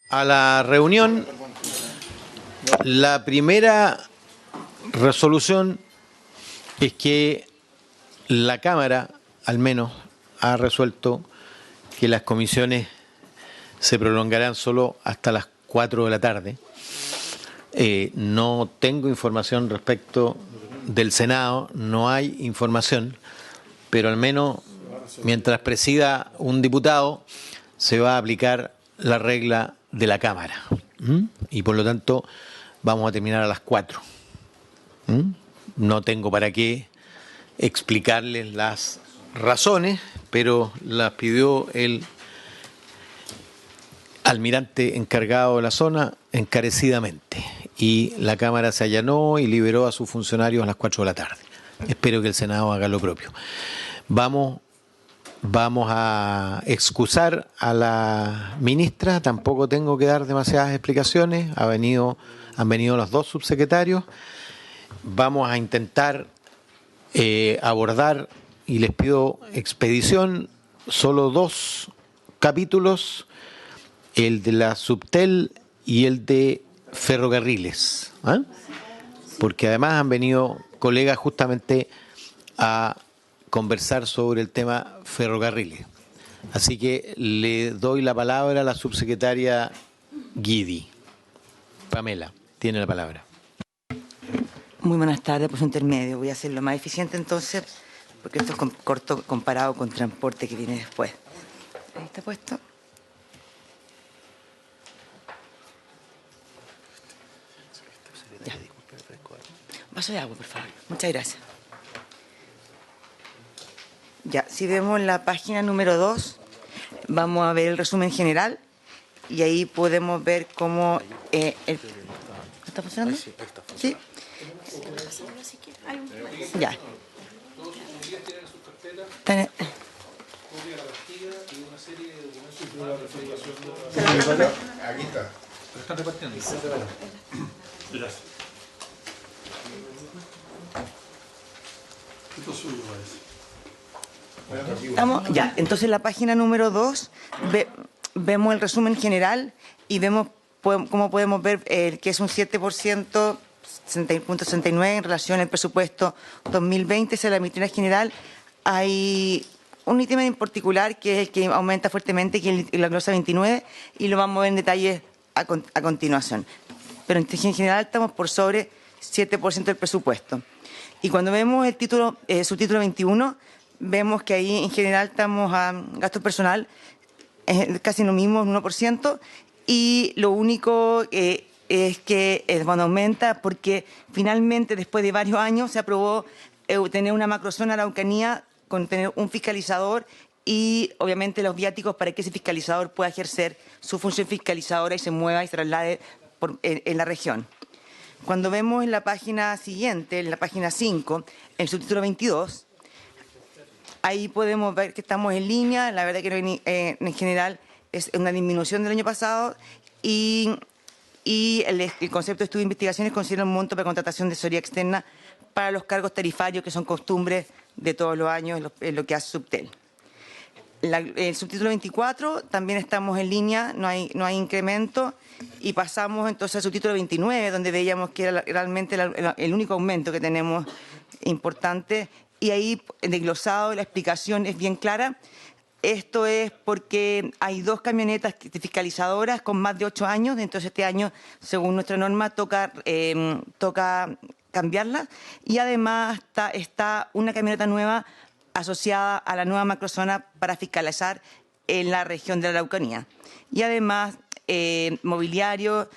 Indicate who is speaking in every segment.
Speaker 1: a la reunión. La primera resolución es que la Cámara, al menos, ha resuelto que las comisiones se prolongarán solo hasta las 4 de la tarde. No tengo información respecto del Senado, no hay información, pero al menos mientras presida un diputado se va a aplicar la regla de la Cámara. Y por lo tanto vamos a terminar a las 4. No tengo para qué explicarles las razones, pero las pidió el almirante encargado de la zona encarecidamente. Y la Cámara se allanó y liberó a sus funcionarios a las 4 de la tarde. Espero que el Senado haga lo propio. Vamos a excusar a la ministra, tampoco tengo que dar demasiadas explicaciones, han venido los dos subsecretarios. Vamos a intentar abordar, y les pido expedición, solo 2 capítulos, el de la Subtel y el de ferrocarriles, porque además han venido colegas justamente a conversar sobre el tema ferrocarriles. Así que le doy la palabra a la subsecretaria Guidi. Pamela, tiene la palabra.
Speaker 2: Muy buenas tardes, por su intermedio. Voy a hacerlo más eficiente entonces, porque esto es corto comparado con transporte que viene después. Ahí está puesto. Ya. Vaso de agua, por favor. Muchas gracias. Ya, si vemos la página número 2, vamos a ver el resumen general y ahí podemos ver cómo... ¿Está funcionando? Sí. Ya.
Speaker 3: Aquí está. Están repartiendo. Gracias. Esto es suyo,
Speaker 2: Estamos, ya, entonces en la página número 2 vemos el resumen general y vemos cómo podemos ver que es un 7%, 60.69 en relación al presupuesto 2020. En la vitrina general hay un ítem en particular que es el que aumenta fuertemente, que es la glosa 29, y lo vamos a ver en detalle a continuación. Pero en general estamos por sobre 7% del presupuesto. Y cuando vemos el título, subtítulo 21, vemos que ahí en general estamos a gasto personal casi lo mismo, 1%, y lo único es que bueno, aumenta porque finalmente después de varios años se aprobó tener una macrozona Araucanía con tener un fiscalizador y obviamente los viáticos para que ese fiscalizador pueda ejercer su función fiscalizadora y se mueva y se traslade en la región. Cuando vemos en la página siguiente, en la página 5, el subtítulo 22, ahí podemos ver que estamos en línea. La verdad que en general es una disminución del año pasado y el concepto de estudio de investigaciones considera un monto para contratación de asesoría externa para los cargos tarifarios que son costumbres de todos los años en lo que hace Subtel. El subtítulo 24 también estamos en línea, no hay incremento, y pasamos entonces al subtítulo 29, donde veíamos que era realmente el único aumento que tenemos importante, y ahí el desglosado, la explicación es bien clara. Esto es porque hay 2 camionetas fiscalizadoras con más de 8 años, entonces este año, según nuestra norma, toca cambiarlas, y además está una camioneta nueva asociada a la nueva macrozona para fiscalizar en la región de la Araucanía. Y además, mobiliario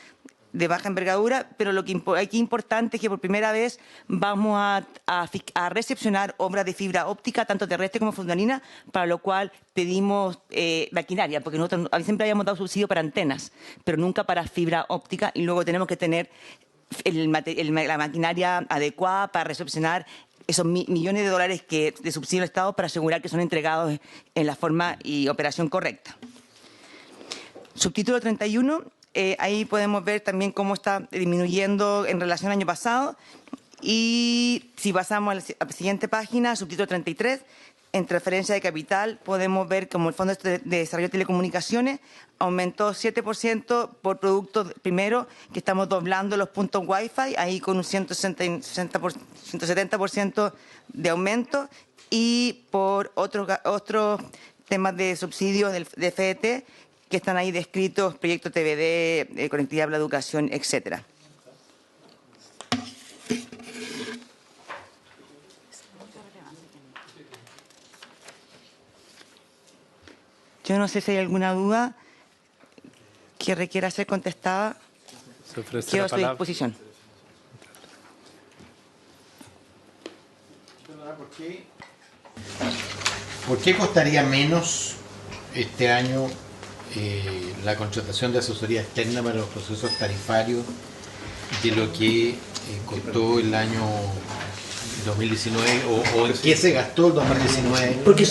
Speaker 2: de baja envergadura, pero lo que aquí importante es que por primera vez vamos a recepcionar obras de fibra óptica, tanto terrestre como submarina, para lo cual pedimos maquinaria, porque nosotros siempre habíamos dado subsidio para antenas, pero nunca para fibra óptica, y luego tenemos que tener la maquinaria adecuada para recepcionar esos millones de dólares de subsidio del Estado para asegurar que son entregados en la forma y operación correcta. Subtítulo 31, ahí podemos ver también cómo está disminuyendo en relación al año pasado. Y si pasamos a la siguiente página, subtítulo 33, En transferencia de capital podemos ver como el Fondo de Desarrollo de Telecomunicaciones aumentó 7% por producto primero, que estamos doblando los puntos Wi-Fi, ahí con un 170% de aumento, y por otros temas de subsidios de FET, que están ahí descritos, proyecto TVD, conectividad para la educación, etcétera. Yo no sé si hay alguna duda que requiera ser contestada. Quedo a su disposición.
Speaker 1: ¿Por qué costaría menos este año la contratación de asesoría externa para los procesos tarifarios de lo que costó el año 2019 o en qué se gastó el 2019?
Speaker 2: Porque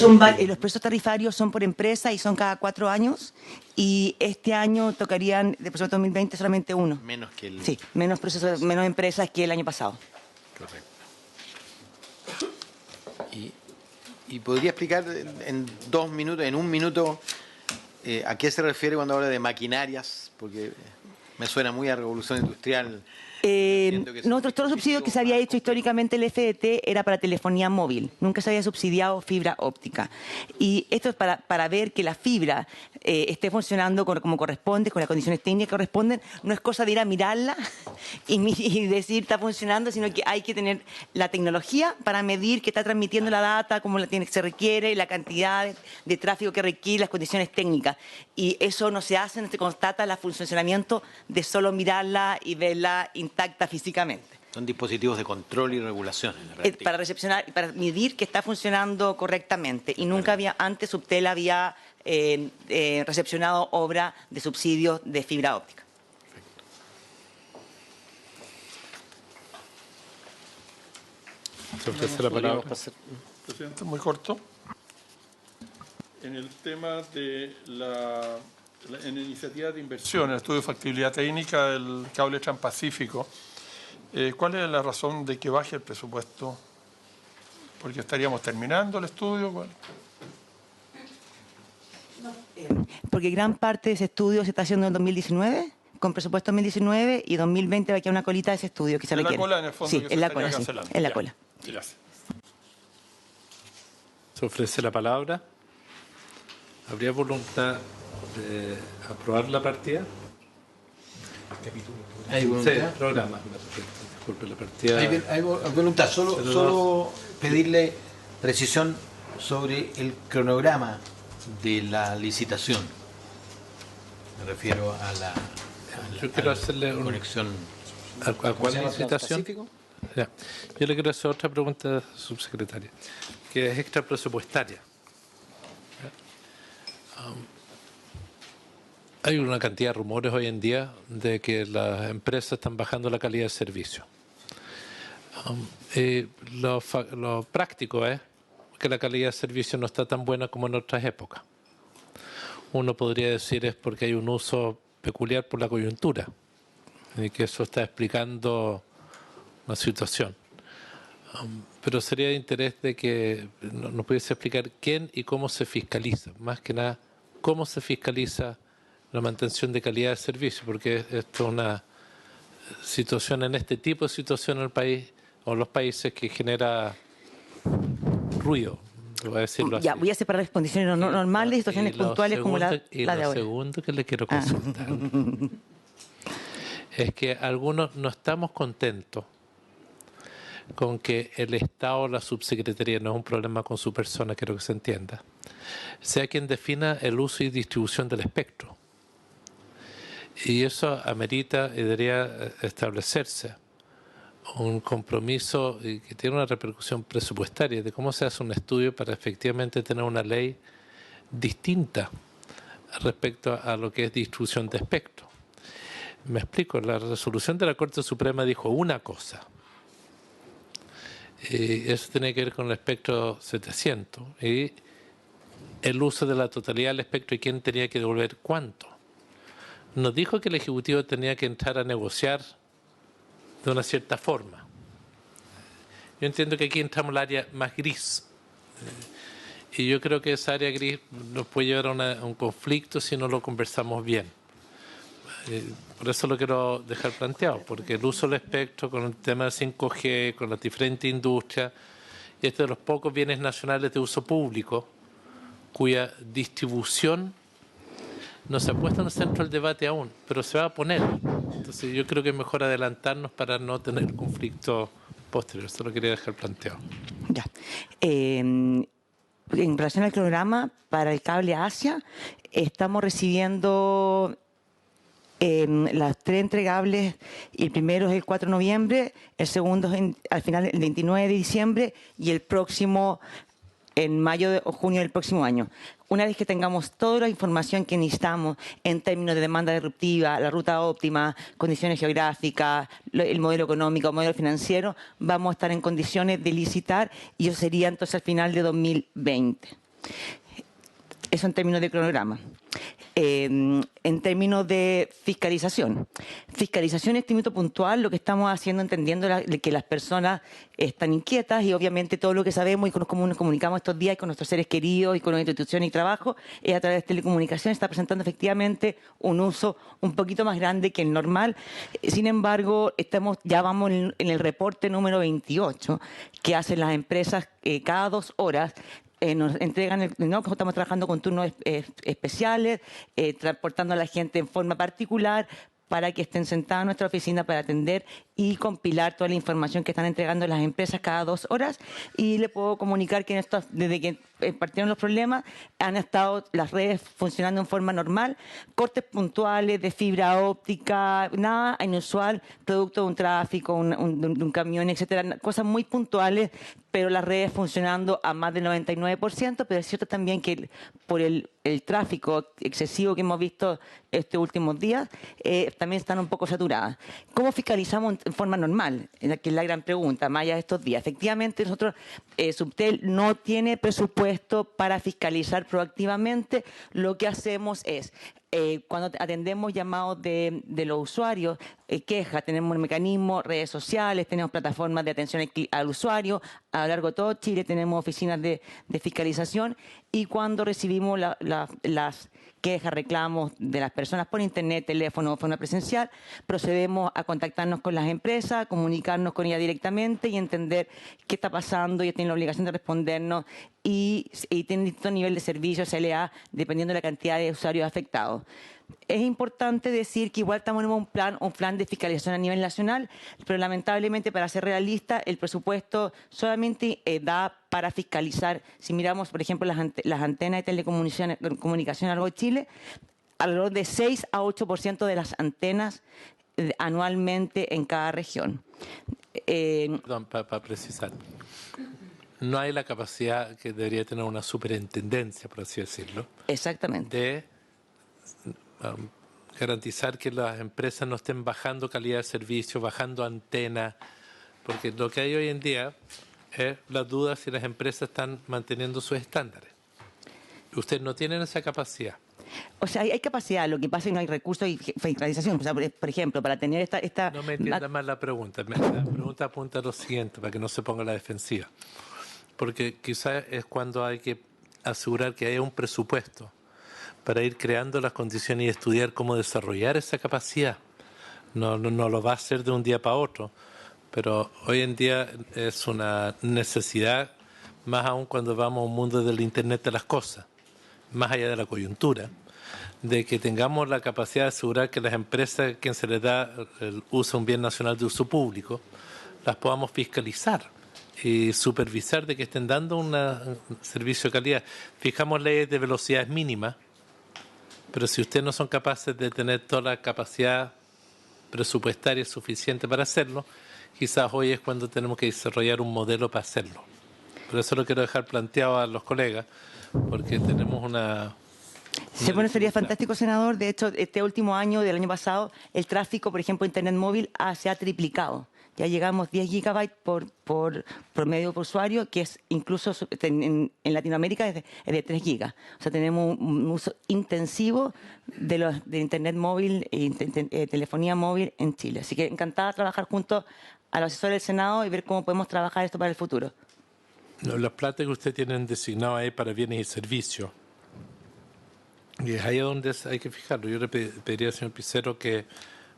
Speaker 2: los procesos tarifarios son por empresa y son cada 4 años, y este año tocarían, de presupuesto 2020, solamente uno.
Speaker 1: Menos que el...
Speaker 2: Sí, menos empresas que el año pasado.
Speaker 1: Correcto. ¿Y podría explicar en 2 minutos, en 1 minuto, a qué se refiere cuando habla de maquinarias? Porque me suena muy a revolución industrial.
Speaker 2: Nosotros, todos los subsidios que se había hecho históricamente el FDT era para telefonía móvil, nunca se había subsidiado fibra óptica. Y esto es para ver que la fibra esté funcionando como corresponde, con las condiciones técnicas que corresponden. No es cosa de ir a mirarla y decir está funcionando, sino que hay que tener la tecnología para medir que está transmitiendo la data como se requiere, la cantidad de tráfico que requiere, las condiciones técnicas. Y eso no se hace, no se constata el funcionamiento de solo mirarla y verla intacta físicamente.
Speaker 1: Son dispositivos de control y regulación.
Speaker 2: Para recepcionar y para medir que está funcionando correctamente. Y nunca había, antes Subtel había recepcionado obra de subsidios de fibra óptica.
Speaker 3: Se ofrece la palabra. Presidente, muy corto. En el tema de en la iniciativa de inversión, el estudio de factibilidad técnica del cable Transpacífico, ¿cuál es la razón de que baje el presupuesto? ¿Porque estaríamos terminando el estudio? ¿Cuál?
Speaker 2: Porque gran parte de ese estudio se está haciendo en 2019, con presupuesto 2019, y 2020 va a quedar una colita de ese estudio que se requiere.
Speaker 3: ¿En la cola, en el fondo?
Speaker 2: Sí,
Speaker 3: que
Speaker 2: en
Speaker 3: se
Speaker 2: la cola, sí,
Speaker 3: cancelando.
Speaker 2: en la cola.
Speaker 3: Gracias.
Speaker 4: Se ofrece la palabra. ¿Habría voluntad de aprobar la partida?
Speaker 1: ¿Hay voluntad?
Speaker 4: Sí, programa. Disculpe, la partida.
Speaker 1: Hay voluntad. Solo pedirle precisión sobre el cronograma de la licitación. Me refiero a la
Speaker 4: Yo quiero hacerle una
Speaker 1: conexión.
Speaker 4: ¿A cuál licitación? Ya. Yo le quiero hacer otra pregunta, subsecretaria, que es extra presupuestaria. Hay una cantidad de rumores hoy en día de que las empresas están bajando la calidad de servicio. Lo práctico es que la calidad de servicio no está tan buena como en otras épocas. Uno podría decir es porque hay un uso peculiar por la coyuntura y que eso está explicando la situación. Pero sería de interés de que nos pudiese explicar quién y cómo se fiscaliza, más que nada cómo se fiscaliza la mantención de calidad de servicio, porque esto es una situación en este tipo de situación en el país o en los países que genera ruido, voy a decirlo así.
Speaker 2: Ya, voy a separar las condiciones normales y situaciones puntuales como la de ahora.
Speaker 4: Lo segundo que le quiero consultar es que algunos no estamos contentos con que el Estado, la subsecretaría, no es un problema con su persona, quiero que se entienda, sea quien defina el uso y distribución del espectro. Y eso amerita y debería establecerse un compromiso que tiene una repercusión presupuestaria de cómo se hace un estudio para efectivamente tener una ley distinta respecto a lo que es distribución de espectro. Me explico, la resolución de la Corte Suprema dijo una cosa. Eso tiene que ver con el espectro 700 y el uso de la totalidad del espectro y quién tenía que devolver cuánto. Nos dijo que el Ejecutivo tenía que entrar a negociar de una cierta forma. Yo entiendo que aquí entramos al área más gris Y yo creo que esa área gris nos puede llevar a un conflicto si no lo conversamos bien. Por eso lo quiero dejar planteado, porque el uso del espectro con el tema de 5G, con las diferentes industrias, y este de los pocos bienes nacionales de uso público, cuya distribución no se ha puesto en el centro del debate aún, pero se va a poner. Entonces yo creo que es mejor adelantarnos para no tener conflictos posteriores. Eso lo quería dejar planteado.
Speaker 2: Ya. En relación al cronograma para el cable Asia, estamos recibiendo las 3 entregables, y el primero es el 4 de noviembre, el segundo es al final el 29 de diciembre y el próximo en mayo o junio del próximo año. Una vez que tengamos toda la información que necesitamos en términos de demanda disruptiva, la ruta óptima, condiciones geográficas, el modelo económico, el modelo financiero, vamos a estar en condiciones de licitar, y eso sería entonces al final de 2020. Eso en términos de cronograma. En términos de fiscalización. Fiscalización y estímulo puntual, lo que estamos haciendo, entendiendo que las personas están inquietas, y obviamente todo lo que sabemos y cómo nos comunicamos estos días con nuestros seres queridos y con las instituciones y trabajo es a través de telecomunicación. Está presentando efectivamente un uso un poquito más grande que el normal. Sin embargo, ya vamos en el reporte número 28 que hacen las empresas cada 2 horas. Nos entregan, estamos trabajando con turnos especiales, transportando a la gente en forma particular para que estén sentados en nuestra oficina para atender y compilar toda la información que están entregando las empresas cada 2 horas. Y le puedo comunicar que desde que partieron los problemas han estado las redes funcionando en forma normal, cortes puntuales de fibra óptica, nada inusual, producto de un tráfico, de un camión, etcétera, cosas muy puntuales, pero las redes funcionando a más del 99%, pero es cierto también que por el tráfico excesivo que hemos visto estos últimos días, también están un poco saturadas. ¿Cómo fiscalizamos en forma normal? Que es la gran pregunta, más allá de estos días. Efectivamente, nosotros, Subtel no tiene presupuesto para fiscalizar proactivamente. Lo que hacemos es, cuando atendemos llamados de los usuarios, quejas, tenemos un mecanismo, redes sociales, tenemos plataformas de atención al usuario, a lo largo de todo Chile tenemos oficinas de fiscalización, y cuando recibimos las quejas, reclamos de las personas por internet, teléfono o forma presencial, procedemos a contactarnos con las empresas, comunicarnos con ellas directamente y entender qué está pasando. Ellos tienen la obligación de respondernos y tienen distinto nivel de servicio, CLA, dependiendo de la cantidad de usuarios afectados. Es importante decir que igual estamos en un plan de fiscalización a nivel nacional, pero lamentablemente, para ser realista, el presupuesto solamente da para fiscalizar. Si miramos, por ejemplo, las antenas de telecomunicación a lo largo de Chile, alrededor de 6 a 8% de las antenas anualmente en cada región.
Speaker 4: Perdón, para precisar. No hay la capacidad que debería tener una superintendencia, por así decirlo.
Speaker 2: Exactamente.
Speaker 4: De garantizar que las empresas no estén bajando calidad de servicio, bajando antenas, porque lo que hay hoy en día es la duda si las empresas están manteniendo sus estándares. Ustedes no tienen esa capacidad.
Speaker 2: O sea, hay capacidad, lo que pasa es que no hay recursos y fiscalización. O sea, por ejemplo, para tener esta...
Speaker 4: No me entienda mal la pregunta. La pregunta apunta a lo siguiente, para que no se ponga a la defensiva. Porque quizás es cuando hay que asegurar que haya un presupuesto para ir creando las condiciones y estudiar cómo desarrollar esa capacidad. No lo va a hacer de un día para otro, pero hoy en día es una necesidad, más aún cuando vamos a un mundo del Internet de las cosas, más allá de la coyuntura, de que tengamos la capacidad de asegurar que las empresas a quien se les da el uso de un bien nacional de uso público, las podamos fiscalizar y supervisar de que estén dando un servicio de calidad. Fijamos leyes de velocidades mínimas, pero si ustedes no son capaces de tener toda la capacidad presupuestaria suficiente para hacerlo, quizás hoy es cuando tenemos que desarrollar un modelo para hacerlo. Por eso lo quiero dejar planteado a los colegas, porque tenemos una...
Speaker 2: Sí, bueno, sería fantástico, senador. De hecho, este último año, del año pasado, el tráfico, por ejemplo, Internet móvil se ha triplicado. Ya llegamos 10 gigabytes por medio por usuario, que es incluso en Latinoamérica es de 3 gigas. O sea, tenemos un uso intensivo de Internet móvil y telefonía móvil en Chile. Así que encantada de trabajar junto a los asesores del Senado y ver cómo podemos trabajar esto para el futuro.
Speaker 4: La plata que usted tienen designado ahí para bienes y servicios, y es ahí donde hay que fijarlo. Yo le pediría al señor Pizarro que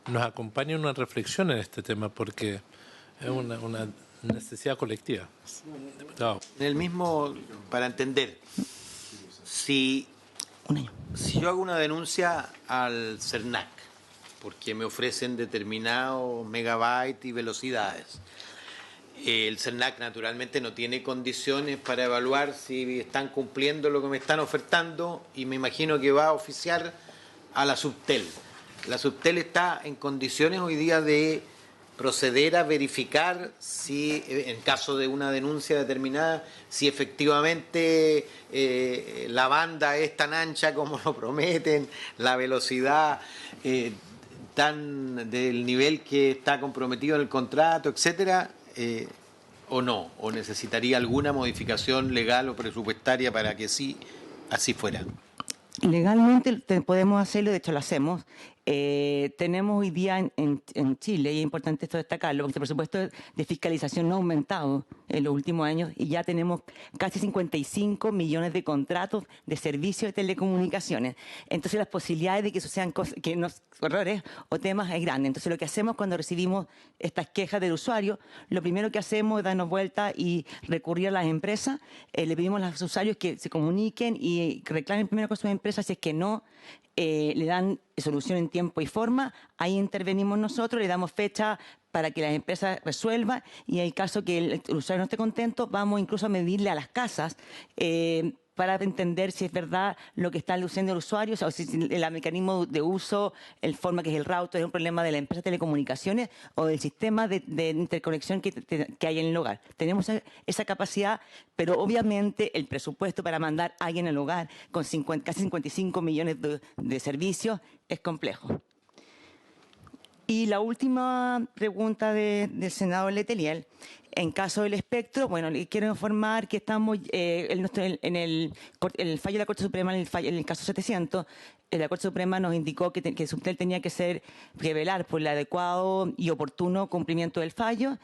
Speaker 4: nos acompañe en una reflexión en este tema, porque es una necesidad colectiva. Diputado.
Speaker 1: En el mismo, para entender, si yo hago una denuncia al CERNAC porque me ofrecen determinados megabytes y velocidades, el CERNAC naturalmente no tiene condiciones para evaluar si están cumpliendo lo que me están ofertando, y me imagino que va a oficiar a la Subtel. La Subtel está en condiciones hoy día de proceder a verificar si, en caso de una denuncia determinada, si efectivamente la banda es tan ancha como lo prometen, la velocidad tan del nivel que está comprometido en el contrato, etcétera, o no, o necesitaría alguna modificación legal o presupuestaria para que sí, así fuera.
Speaker 2: Legalmente podemos hacerlo, de hecho lo hacemos. Tenemos hoy día en Chile, y es importante esto destacarlo, porque el presupuesto de fiscalización no ha aumentado en los últimos años y ya tenemos casi 55 millones de contratos de servicios de telecomunicaciones. Entonces las posibilidades de que eso sean cosas, errores o temas es grande. Entonces lo que hacemos cuando recibimos estas quejas del usuario, lo primero que hacemos es darnos vuelta y recurrir a las empresas. Le pedimos a los usuarios que se comuniquen y reclamen primero con sus empresas. Si es que no le dan solución en tiempo y forma, ahí intervenimos nosotros, le damos fecha para que las empresas resuelvan, y en el caso que el usuario no esté contento, vamos incluso a medirle a las casas para entender si es verdad lo que está luciendo el usuario, o si el mecanismo de uso, el forma que es el router, es un problema de la empresa de telecomunicaciones o del sistema de interconexión que hay en el hogar. Tenemos esa capacidad, pero obviamente el presupuesto para mandar a alguien al hogar con casi 55 millones de servicios es complejo. Y la última pregunta del senador Letelier. En caso del espectro, bueno, le quiero informar que estamos en el fallo de la Corte Suprema, en el caso 700, la Corte Suprema nos indicó que Subtel tenía que velar por el adecuado y oportuno cumplimiento del fallo.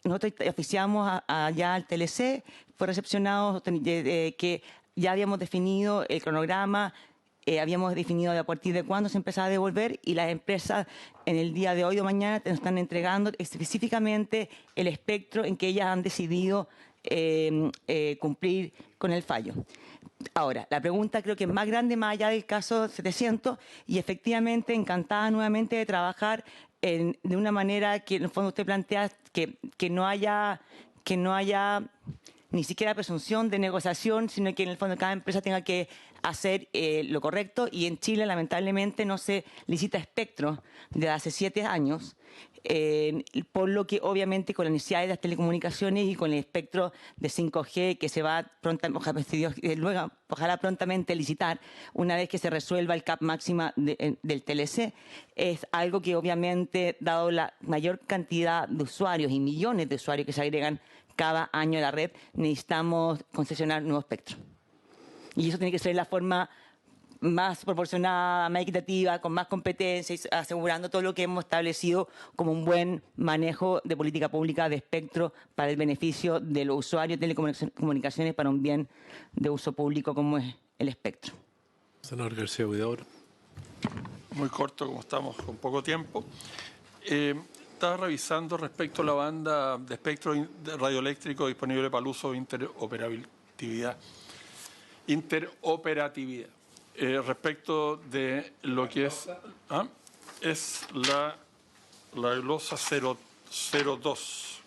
Speaker 2: Nosotros oficiamos allá al TLC, fue recepcionado que ya habíamos definido el cronograma, habíamos definido a partir de cuándo se empezaba a devolver, y las empresas en el día de hoy o mañana nos están entregando específicamente el espectro en que ellas han decidido cumplir con el fallo. Ahora, la pregunta creo que es más grande, más allá del caso 700, y efectivamente encantada nuevamente de trabajar de una manera que en el fondo usted plantea que no haya ni siquiera presunción de negociación, sino que en el fondo cada empresa tenga que hacer lo correcto, y en Chile lamentablemente no se licita espectro desde hace 7 años, por lo que obviamente con la necesidad de las telecomunicaciones y con el espectro de 5G que se va ojalá prontamente licitar una vez que se resuelva el cap máxima del TLC, es algo que obviamente, dado la mayor cantidad de usuarios y millones de usuarios que se agregan cada año a la red, necesitamos concesionar nuevo espectro. Y eso tiene que ser la forma más proporcionada, más equitativa, con más competencias, asegurando todo lo que hemos establecido como un buen manejo de política pública de espectro para el beneficio de los usuarios de telecomunicaciones, para un bien de uso público como es el espectro.
Speaker 4: Senador García Huidobro.
Speaker 3: Muy corto, como estamos con poco tiempo. Estaba revisando respecto a la banda de espectro radioeléctrico disponible para el uso de interoperatividad. Respecto de lo que es la glosa 002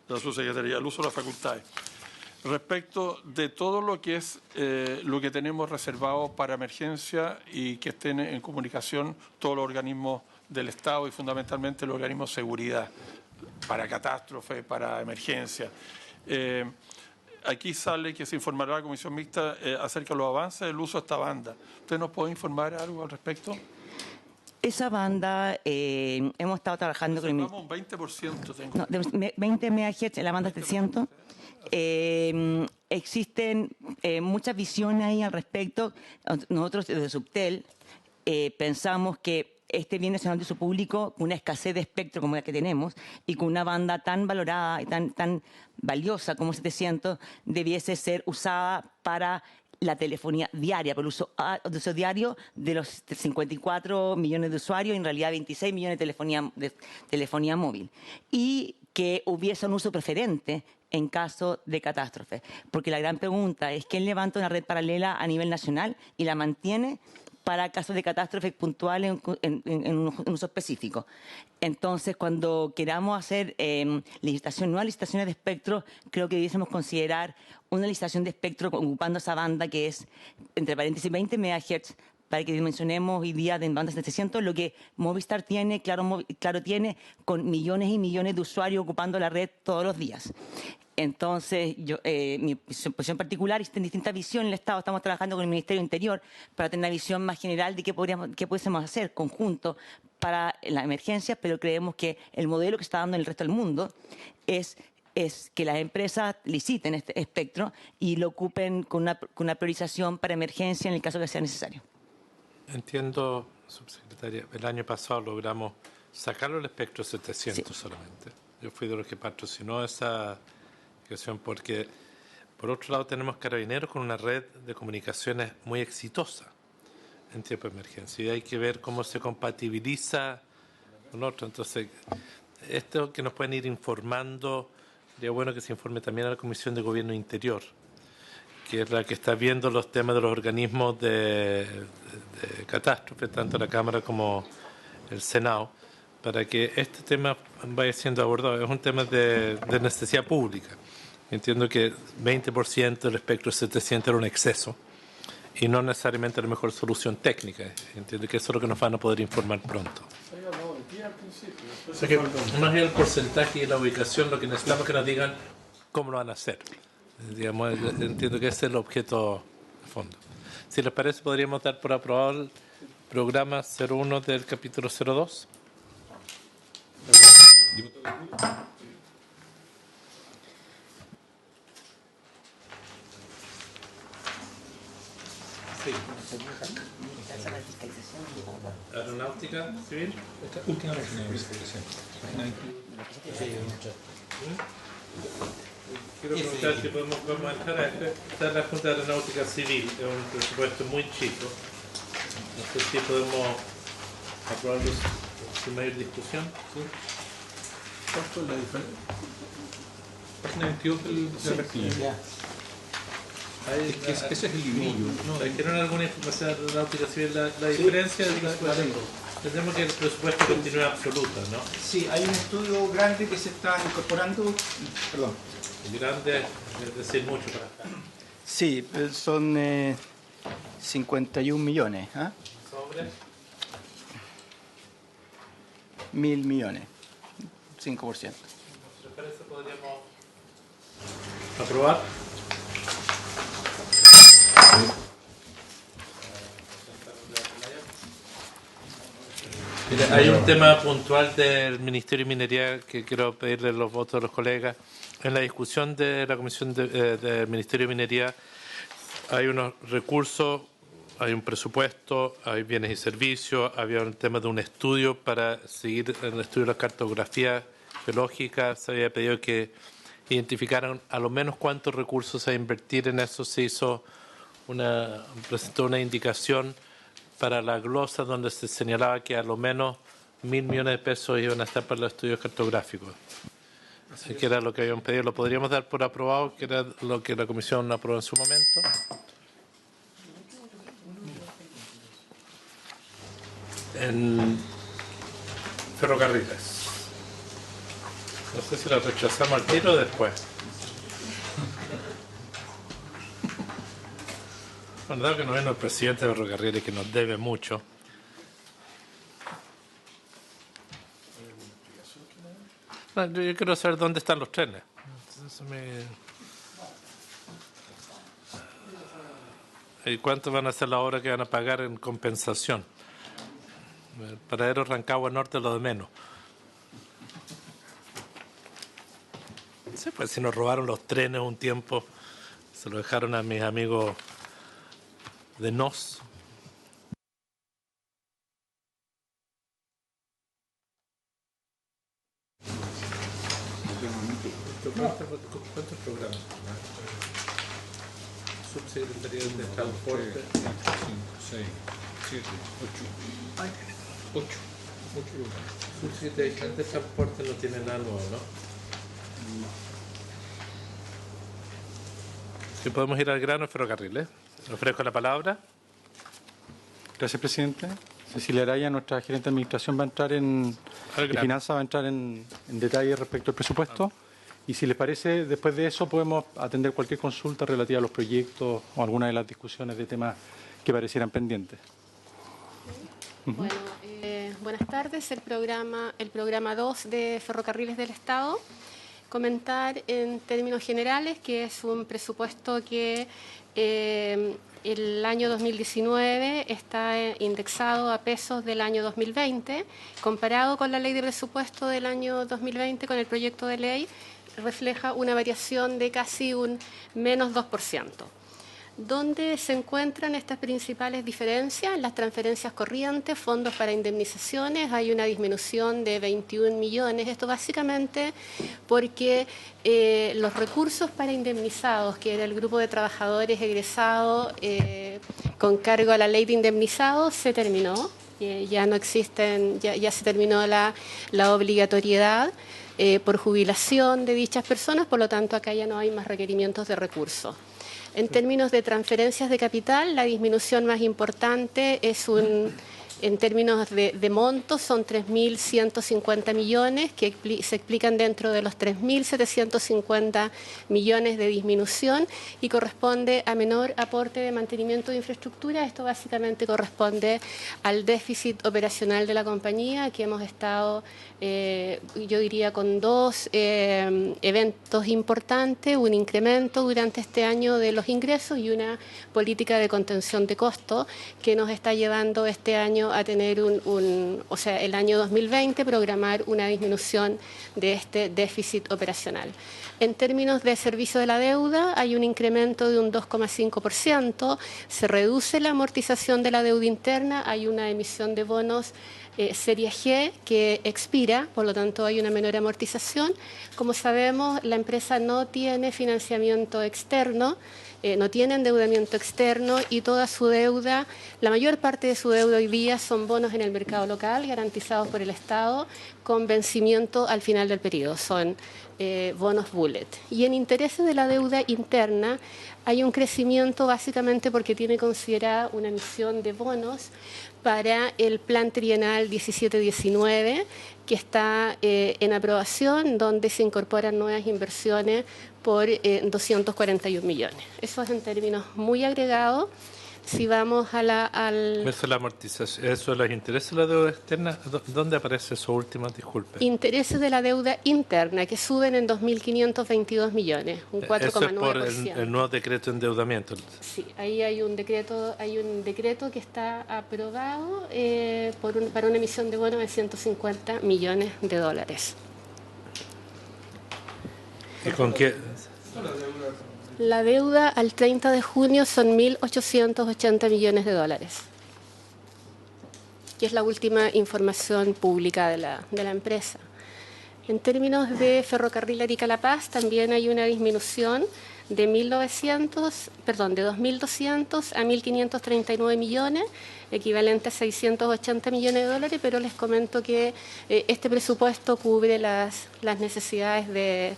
Speaker 3: de la subsecretaría, el uso de las facultades. Respecto de todo lo que es lo que tenemos reservado para emergencia y que estén en comunicación todos los organismos del Estado y fundamentalmente los organismos de seguridad, para catástrofe, para emergencia. Aquí sale que se informará a la Comisión Mixta acerca de los avances del uso de esta banda. ¿Usted nos puede informar algo al respecto?
Speaker 2: Esa banda, hemos estado trabajando con...
Speaker 3: Vamos un 20%. Tengo.
Speaker 2: No, de 20 MHz en la banda 700. Existen muchas visiones ahí al respecto. Nosotros desde Subtel pensamos que este bien nacional de uso público, con una escasez de espectro como la que tenemos y con una banda tan valorada y tan valiosa como 700, debiese ser usada para la telefonía diaria, por uso diario de los 54 millones de usuarios, en realidad 26 millones de telefonía móvil. Y que hubiese un uso preferente en caso de catástrofe. Porque la gran pregunta es, ¿quién levanta una red paralela a nivel nacional y la mantiene para casos de catástrofes puntuales en un uso específico? Entonces, cuando queramos hacer nuevas licitaciones de espectro, creo que debiésemos considerar una licitación de espectro ocupando esa banda que es, entre paréntesis, 20 MHz, para que dimensionemos hoy día de bandas 700 lo que Movistar tiene, Claro tiene, con millones y millones de usuarios ocupando la red todos los días. Entonces, mi posición particular, existen distintas visiones en el Estado. Estamos trabajando con el Ministerio del Interior para tener una visión más general de qué pudiésemos hacer conjunto para la emergencia, pero creemos que el modelo que está dando en el resto del mundo es que las empresas liciten este espectro y lo ocupen con una priorización para emergencia en el caso que sea necesario.
Speaker 4: Entiendo, subsecretaria, el año pasado logramos sacarlo del espectro 700 solamente. Yo fui de los que patrocinó esa cuestión porque, por otro lado, tenemos Carabineros con una red de comunicaciones muy exitosa en tiempo de emergencia y hay que ver cómo se compatibiliza con otro. Entonces, esto que nos pueden ir informando, sería bueno que se informe también a la Comisión de Gobierno Interior, que es la que está viendo los temas de los organismos de catástrofe, tanto la Cámara como el Senado, para que este tema vaya siendo abordado. Es un tema de necesidad pública. Entiendo que 20% del espectro 700 era un exceso y no necesariamente la mejor solución técnica. Entiendo que eso es lo que nos van a poder informar pronto. O sea que más allá del porcentaje y la ubicación, lo que necesitamos es que nos digan cómo lo van a hacer. Digamos, entiendo que ese es el objeto de fondo. Si les parece, podríamos dar por aprobado el programa 01 del capítulo 02. Sí. Aeronáutica civil.
Speaker 5: Esta última página de investigación.
Speaker 4: Quiero preguntar si podemos entrar a esta es la Junta de Aeronáutica Civil, es un presupuesto muy chico. No sé si podemos aprobarlo sin mayor discusión.
Speaker 5: ¿Sí? ¿Cuánto es la diferencia? Página 22 del artículo. Ese es el librillo.
Speaker 4: ¿Quieren alguna información de aeronáutica civil? La diferencia es entendemos que el presupuesto continúa absoluto, ¿no?
Speaker 5: Sí, hay un estudio grande que se está incorporando. Perdón.
Speaker 4: Grande, es decir, mucho para acá.
Speaker 5: Sí, son 51 millones. ¿Ah?
Speaker 4: ¿Sobre?
Speaker 5: 1.000 millones. 5%.
Speaker 4: ¿Les parece podríamos aprobar? Mira, hay un tema puntual del Ministerio de Minería que quiero pedirle los votos de los colegas. En la discusión de la Comisión del Ministerio de Minería hay unos recursos, hay un presupuesto, hay bienes y servicios, había un tema de un estudio para seguir el estudio de las cartografías geológicas, se había pedido que identificaran a lo menos cuántos recursos a invertir en eso. Se hizo presentó una indicación para la glosa donde se señalaba que a lo menos 1.000 millones de pesos iban a estar para los estudios cartográficos. Así que era lo que habían pedido. Lo podríamos dar por aprobado, que era lo que la Comisión aprobó en su momento. En ferrocarriles. No sé si la rechazamos al tiro o después. Bueno, dado que no vino el presidente de Ferrocarriles, que nos debe mucho. No, yo quiero saber dónde están los trenes. ¿Y cuánto van a ser la hora que van a pagar en compensación? El paradero Rancagua Norte lo de menos. Sí, pues si nos robaron los trenes un tiempo, se lo dejaron a mis amigos de NOS, ¿Cuántos programas? Subsecretaría de Transporte.
Speaker 5: 5, 6, 7, 8. 8 lugares.
Speaker 4: Subsecretaría de Transporte no tiene nada nuevo, ¿no? Si podemos ir al grano, ferrocarriles. Ofrezco la palabra.
Speaker 6: Gracias, presidente. Cecilia Araya, nuestra gerente de administración, va a entrar de finanzas, va a entrar en detalle respecto al presupuesto. Y si les parece, después de eso podemos atender cualquier consulta relativa a los proyectos o alguna de las discusiones de temas que parecieran pendientes.
Speaker 7: Bueno, buenas tardes. El programa 2 de Ferrocarriles del Estado. Comentar en términos generales que es un presupuesto que el año 2019 está indexado a pesos del año 2020, comparado con la ley de presupuesto del año 2020 con el proyecto de ley, refleja una variación de casi un menos 2%. ¿Dónde se encuentran estas principales diferencias? Las transferencias corrientes, fondos para indemnizaciones, hay una disminución de 21 millones. Esto básicamente porque los recursos para indemnizados, que era el grupo de trabajadores egresados con cargo a la ley de indemnizados, se terminó. Ya no existen, ya se terminó la obligatoriedad por jubilación de dichas personas, por lo tanto acá ya no hay más requerimientos de recursos. En términos de transferencias de capital, la disminución más importante es en términos de montos, son 3.150 millones que se explican dentro de los 3.750 millones de disminución y corresponde a menor aporte de mantenimiento de infraestructura. Esto básicamente corresponde al déficit operacional de la compañía, que hemos estado, yo diría, con dos eventos importantes, un incremento durante este año de los ingresos y una política de contención de costos que nos está llevando este año a tener o sea, el año 2020 programar una disminución de este déficit operacional. En términos de servicio de la deuda hay un incremento de un 2,5%, se reduce la amortización de la deuda interna, hay una emisión de bonos Serie G que expira, por lo tanto hay una menor amortización. Como sabemos, la empresa no tiene financiamiento externo, no tiene endeudamiento externo y toda su deuda, la mayor parte de su deuda hoy día son bonos en el mercado local garantizados por el Estado con vencimiento al final del periodo, son bonos bullet. Y en intereses de la deuda interna hay un crecimiento básicamente porque tiene considerada una emisión de bonos para el plan trienal 17-19 que está en aprobación, donde se incorporan nuevas inversiones por 241 millones. Eso es en términos muy agregados. Si vamos a
Speaker 4: Eso es la amortización, eso es los intereses de la deuda externa. ¿Dónde aparece eso último? Disculpe.
Speaker 7: Intereses de la deuda interna, que suben en 2.522 millones, un 4,9%.
Speaker 4: Eso es por el nuevo decreto de endeudamiento.
Speaker 7: Sí, ahí hay un decreto que está aprobado para una emisión de bonos de 150 millones de dólares.
Speaker 4: ¿Y con qué?
Speaker 7: La deuda al 30 de junio son 1.880 millones de dólares, que es la última información pública de la empresa. En términos de Ferrocarril Arica-La Paz, también hay una disminución de 2.200 a 1.539 millones, equivalente a 680 millones de dólares, pero les comento que este presupuesto cubre las necesidades de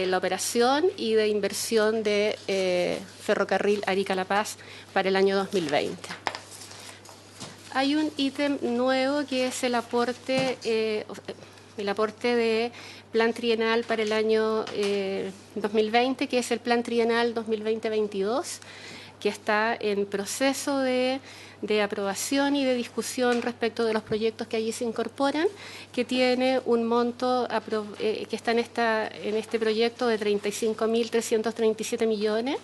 Speaker 7: la operación y de inversión de Ferrocarril Arica-La Paz para el año 2020. Hay un ítem nuevo que es el aporte de plan trienal para el año 2020, que es el plan trienal 2020-22, que está en proceso de aprobación y de discusión respecto de los proyectos que allí se incorporan, que tiene un monto que está en este proyecto de 35.337 millones,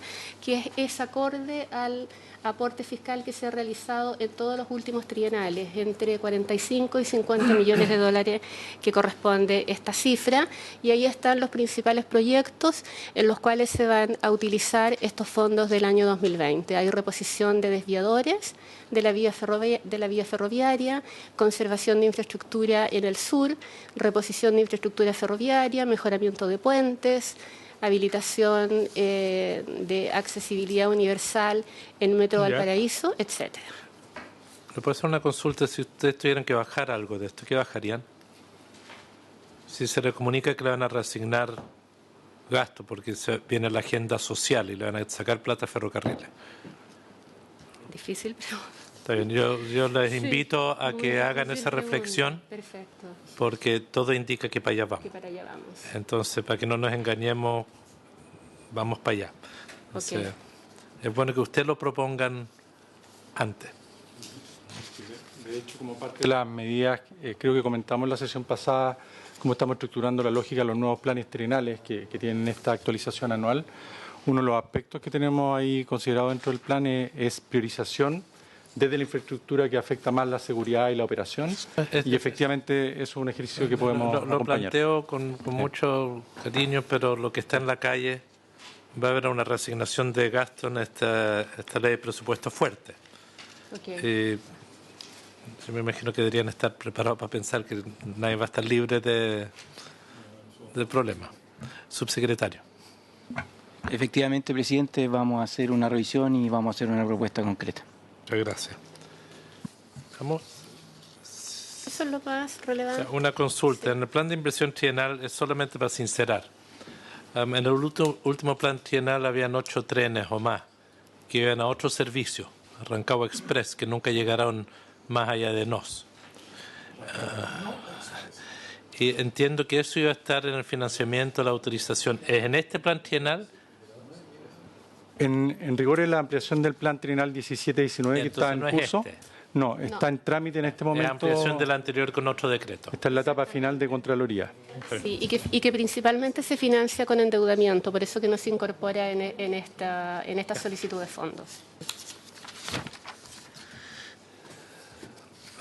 Speaker 7: que es acorde al aporte fiscal que se ha realizado en todos los últimos trienales, entre 45 y 50 millones de dólares que corresponde esta cifra, y ahí están los principales proyectos en los cuales se van a utilizar estos fondos del año 2020. Hay reposición de desviadores, de la vía ferroviaria, conservación de infraestructura en el sur, reposición de infraestructura ferroviaria, mejoramiento de puentes, habilitación de accesibilidad universal en Metro Valparaíso, etcétera.
Speaker 4: ¿Le puedo hacer una consulta? Si ustedes tuvieran que bajar algo de esto, ¿qué bajarían? Si se le comunica que le van a reasignar gasto porque viene la agenda social y le van a sacar plata a ferrocarriles.
Speaker 7: Difícil, pero...
Speaker 4: Está bien, yo les invito a que hagan esa reflexión.
Speaker 7: Perfecto.
Speaker 4: Porque todo indica que para allá vamos.
Speaker 7: Que para allá vamos.
Speaker 4: Entonces, para que no nos engañemos, vamos para allá. Entonces, es bueno que ustedes lo propongan antes.
Speaker 6: De hecho, como parte de las medidas, creo que comentamos en la sesión pasada cómo estamos estructurando la lógica de los nuevos planes trienales que tienen esta actualización anual. Uno de los aspectos que tenemos ahí considerado dentro del plan es priorización desde la infraestructura que afecta más la seguridad y la operación. Y efectivamente eso es un ejercicio que podemos
Speaker 4: lo
Speaker 6: acompañar.
Speaker 4: planteo con mucho cariño, pero lo que está en la calle va a haber una reasignación de gasto en esta ley de presupuesto fuerte. Yo me imagino que deberían estar preparados para pensar que nadie va a estar libre del problema. Subsecretario.
Speaker 8: Efectivamente, presidente, vamos a hacer una revisión y vamos a hacer una propuesta concreta.
Speaker 4: Muchas gracias. ¿Vamos?
Speaker 7: Eso es lo más relevante.
Speaker 4: O sea, una consulta. En el plan de inversión trienal es solamente para sincerar. En el último plan trienal habían 8 trenes o más que iban a otro servicio, Rancagua Express, que nunca llegaron más allá de Nos. Y entiendo que eso iba a estar en el financiamiento, la autorización. ¿Es en este plan trienal?
Speaker 6: En rigor es la ampliación del plan trienal 17-19 que está en curso. No, está en trámite en este momento.
Speaker 4: La ampliación del anterior con otro decreto.
Speaker 6: Está en la etapa final de Contraloría.
Speaker 7: Sí, y que principalmente se financia con endeudamiento, por eso que no se incorpora en esta solicitud de fondos.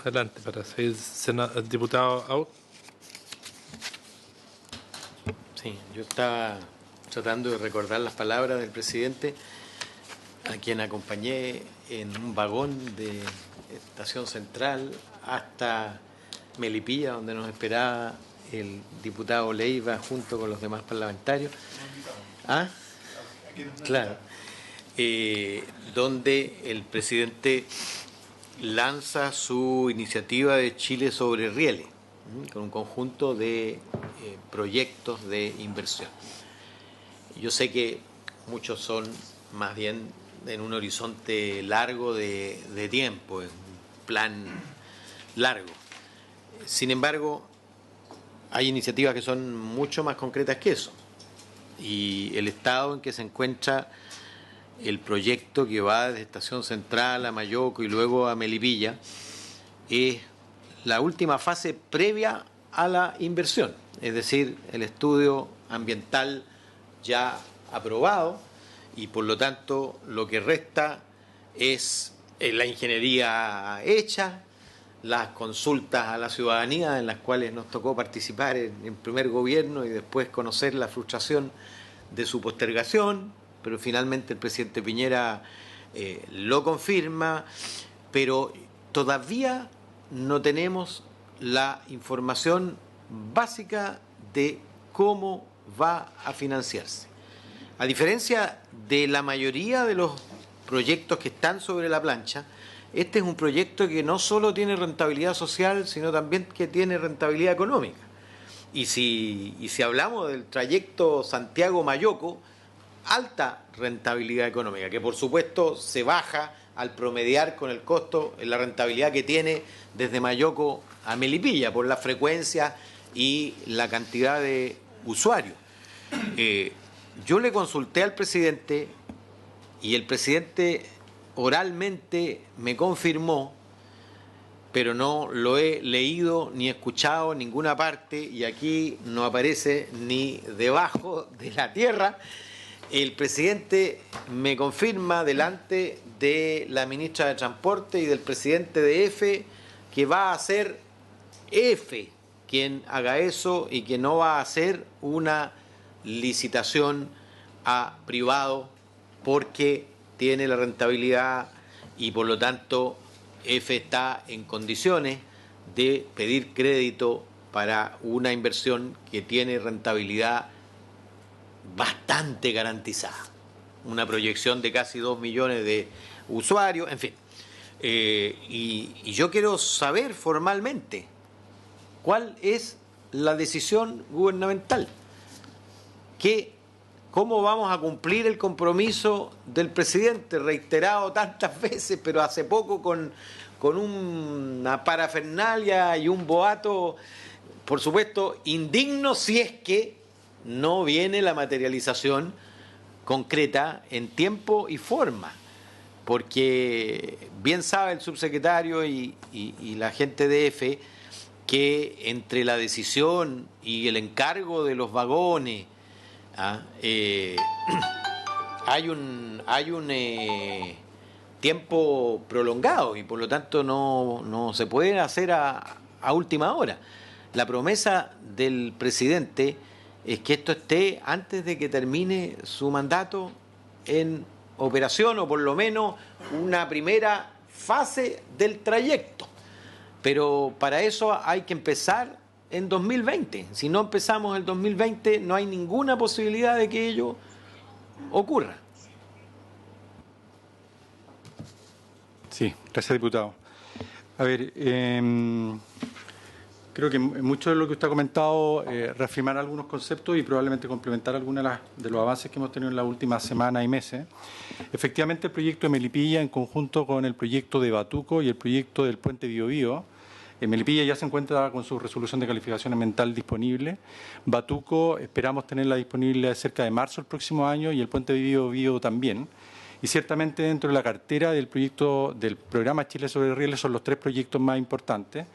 Speaker 4: Adelante, para seguir, diputado Out.
Speaker 1: Sí, yo estaba tratando de recordar las palabras del presidente, a quien acompañé en un vagón de Estación Central hasta Melipilla, donde nos esperaba el diputado Leiva junto con los demás parlamentarios. ¿Ah? Claro. Donde el presidente lanza su iniciativa de Chile sobre rieles, con un conjunto de proyectos de inversión. Yo sé que muchos son más bien en un horizonte largo de tiempo, en un plan largo. Sin embargo, hay iniciativas que son mucho más concretas que eso. Y el estado en que se encuentra el proyecto que va desde Estación Central a Mayoco y luego a Melipilla es la última fase previa a la inversión, es decir, el estudio ambiental ya aprobado y por lo tanto lo que resta es la ingeniería hecha, las consultas a la ciudadanía en las cuales nos tocó participar en primer gobierno y después conocer la frustración de su postergación, pero finalmente el presidente Piñera lo confirma, pero todavía no tenemos la información básica de cómo va a financiarse. A diferencia de la mayoría de los proyectos que están sobre la plancha, este es un proyecto que no solo tiene rentabilidad social, sino también que tiene rentabilidad económica. Y si hablamos del trayecto Santiago-Mayoco, alta rentabilidad económica, que por supuesto se baja al promediar con el costo en la rentabilidad que tiene desde Mayoco a Melipilla, por la frecuencia y la cantidad de usuarios. Yo le consulté al presidente y el presidente oralmente me confirmó, pero no lo he leído ni escuchado en ninguna parte y aquí no aparece ni debajo de la tierra. El presidente me confirma delante de la ministra de Transporte y del presidente de EFE que va a ser EFE quien haga eso y que no va a hacer una licitación a privado porque tiene la rentabilidad y por lo tanto EFE está en condiciones de pedir crédito para una inversión que tiene rentabilidad bastante garantizada. Una proyección de casi 2 millones de usuarios, en fin. Y yo quiero saber formalmente cuál es la decisión gubernamental. ¿Cómo vamos a cumplir el compromiso del presidente, reiterado tantas veces, pero hace poco con una parafernalia y un boato, por supuesto, indigno si es que no viene la materialización concreta en tiempo y forma? Porque bien sabe el subsecretario y la gente de EFE que entre la decisión y el encargo de los vagones hay un tiempo prolongado y por lo tanto no se puede hacer a última hora. La promesa del presidente es que esto esté antes de que termine su mandato en operación, o por lo menos una primera fase del trayecto. Pero para eso hay que empezar en 2020. Si no empezamos en 2020, no hay ninguna posibilidad de que ello ocurra.
Speaker 6: Sí, gracias, diputado. A ver, creo que mucho de lo que usted ha comentado reafirmar algunos conceptos y probablemente complementar algunos de los avances que hemos tenido en las últimas semanas y meses. Efectivamente, el proyecto de Melipilla, en conjunto con el proyecto de Batuco y el proyecto del puente Biobío, Melipilla ya se encuentra con su resolución de calificación ambiental disponible. Batuco esperamos tenerla disponible cerca de marzo del próximo año y el puente Biobío también. Y ciertamente dentro de la cartera del proyecto del programa Chile sobre Rieles son los 3 proyectos más importantes.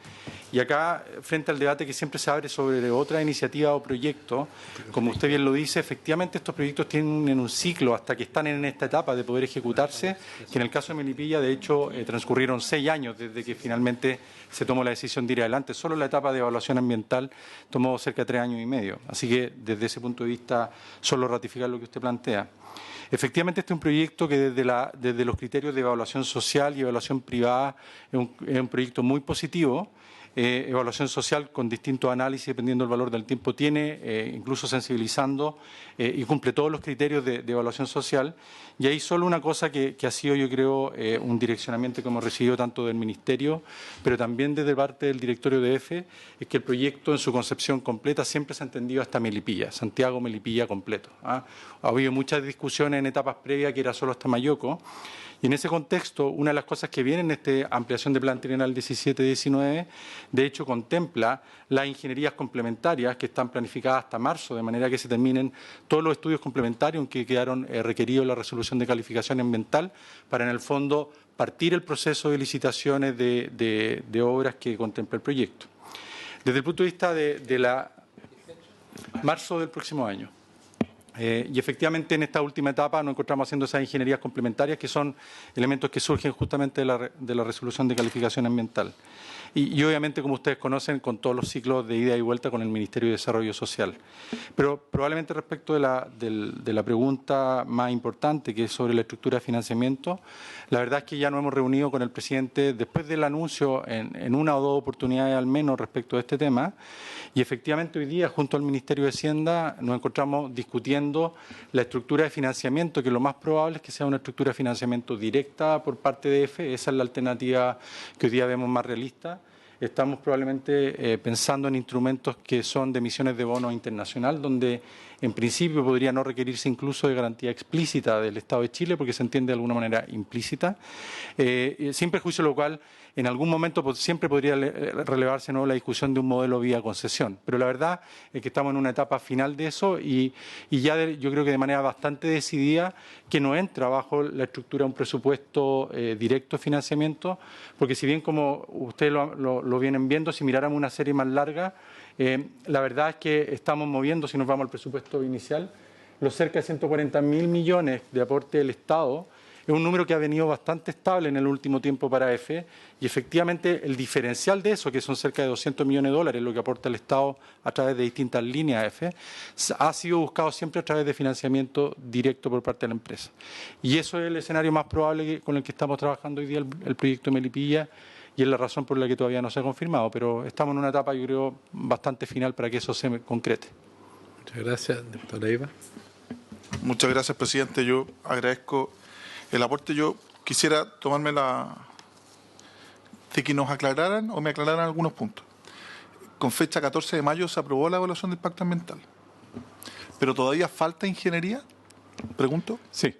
Speaker 6: Y acá, frente al debate que siempre se abre sobre otra iniciativa o proyecto, como usted bien lo dice, efectivamente estos proyectos tienen un ciclo hasta que están en esta etapa de poder ejecutarse, que en el caso de Melipilla, de hecho, transcurrieron 6 años desde que finalmente se tomó la decisión de ir adelante. Solo la etapa de evaluación ambiental tomó cerca de 3 años y medio. Así que, desde ese punto de vista, solo ratificar lo que usted plantea. Efectivamente, este es un proyecto que desde los criterios de evaluación social y evaluación privada es un proyecto muy positivo. Evaluación social con distintos análisis dependiendo del valor del tiempo tiene, incluso sensibilizando y cumple todos los criterios de evaluación social. Y hay solo una cosa que ha sido, yo creo, un direccionamiento que hemos recibido tanto del Ministerio, pero también desde parte del directorio de EFE, es que el proyecto en su concepción completa siempre se ha entendido hasta Melipilla, Santiago-Melipilla completo. Ha habido muchas discusiones en etapas previas que era solo hasta Mayoco. Y en ese contexto, una de las cosas que viene en esta ampliación de plan trienal 17-19, de hecho, contempla las ingenierías complementarias que están planificadas hasta marzo, de manera que se terminen todos los estudios complementarios en que quedaron requeridos la resolución de calificación ambiental para, en el fondo, partir el proceso de licitaciones de obras que contempla el proyecto. Desde el punto de vista de marzo del próximo año. Y efectivamente en esta última etapa nos encontramos haciendo esas ingenierías complementarias que son elementos que surgen justamente de la resolución de calificación ambiental. Y obviamente, como ustedes conocen, con todos los ciclos de ida y vuelta con el Ministerio de Desarrollo Social. Pero probablemente respecto de la pregunta más importante, que es sobre la estructura de financiamiento, la verdad es que ya nos hemos reunido con el presidente después del anuncio en una o dos oportunidades al menos respecto de este tema. Y efectivamente hoy día, junto al Ministerio de Hacienda, nos encontramos discutiendo la estructura de financiamiento, que lo más probable es que sea una estructura de financiamiento directa por parte de EFE. Esa es la alternativa que hoy día vemos más realista. Estamos probablemente pensando en instrumentos que son de emisiones de bonos internacional, donde en principio podría no requerirse incluso de garantía explícita del Estado de Chile, porque se entiende de alguna manera implícita, sin perjuicio de lo cual en algún momento siempre podría relevarse, ¿no?, la discusión de un modelo vía concesión. Pero la verdad es que estamos en una etapa final de eso y ya yo creo que de manera bastante decidida que no entra bajo la estructura de un presupuesto directo de financiamiento, porque si bien, como ustedes lo vienen viendo, si miráramos una serie más larga, la verdad es que estamos moviendo, si nos vamos al presupuesto inicial, los cerca de 140.000 millones de aporte del Estado es un número que ha venido bastante estable en el último tiempo para EFE, y efectivamente el diferencial de eso, que son cerca de 200 millones de dólares, lo que aporta el Estado a través de distintas líneas EFE, ha sido buscado siempre a través de financiamiento directo por parte de la empresa. Y eso es el escenario más probable con el que estamos trabajando hoy día el proyecto Melipilla, y es la razón por la que todavía no se ha confirmado, pero estamos en una etapa, yo creo, bastante final para que eso se concrete.
Speaker 4: Muchas gracias, doctora Leiva.
Speaker 9: Muchas gracias, presidente. Yo agradezco el aporte. Yo quisiera tomarme de que nos aclararan o me aclararan algunos puntos. Con fecha 14 de mayo se aprobó la evaluación de impacto ambiental, pero todavía falta ingeniería, pregunto.
Speaker 6: Sí.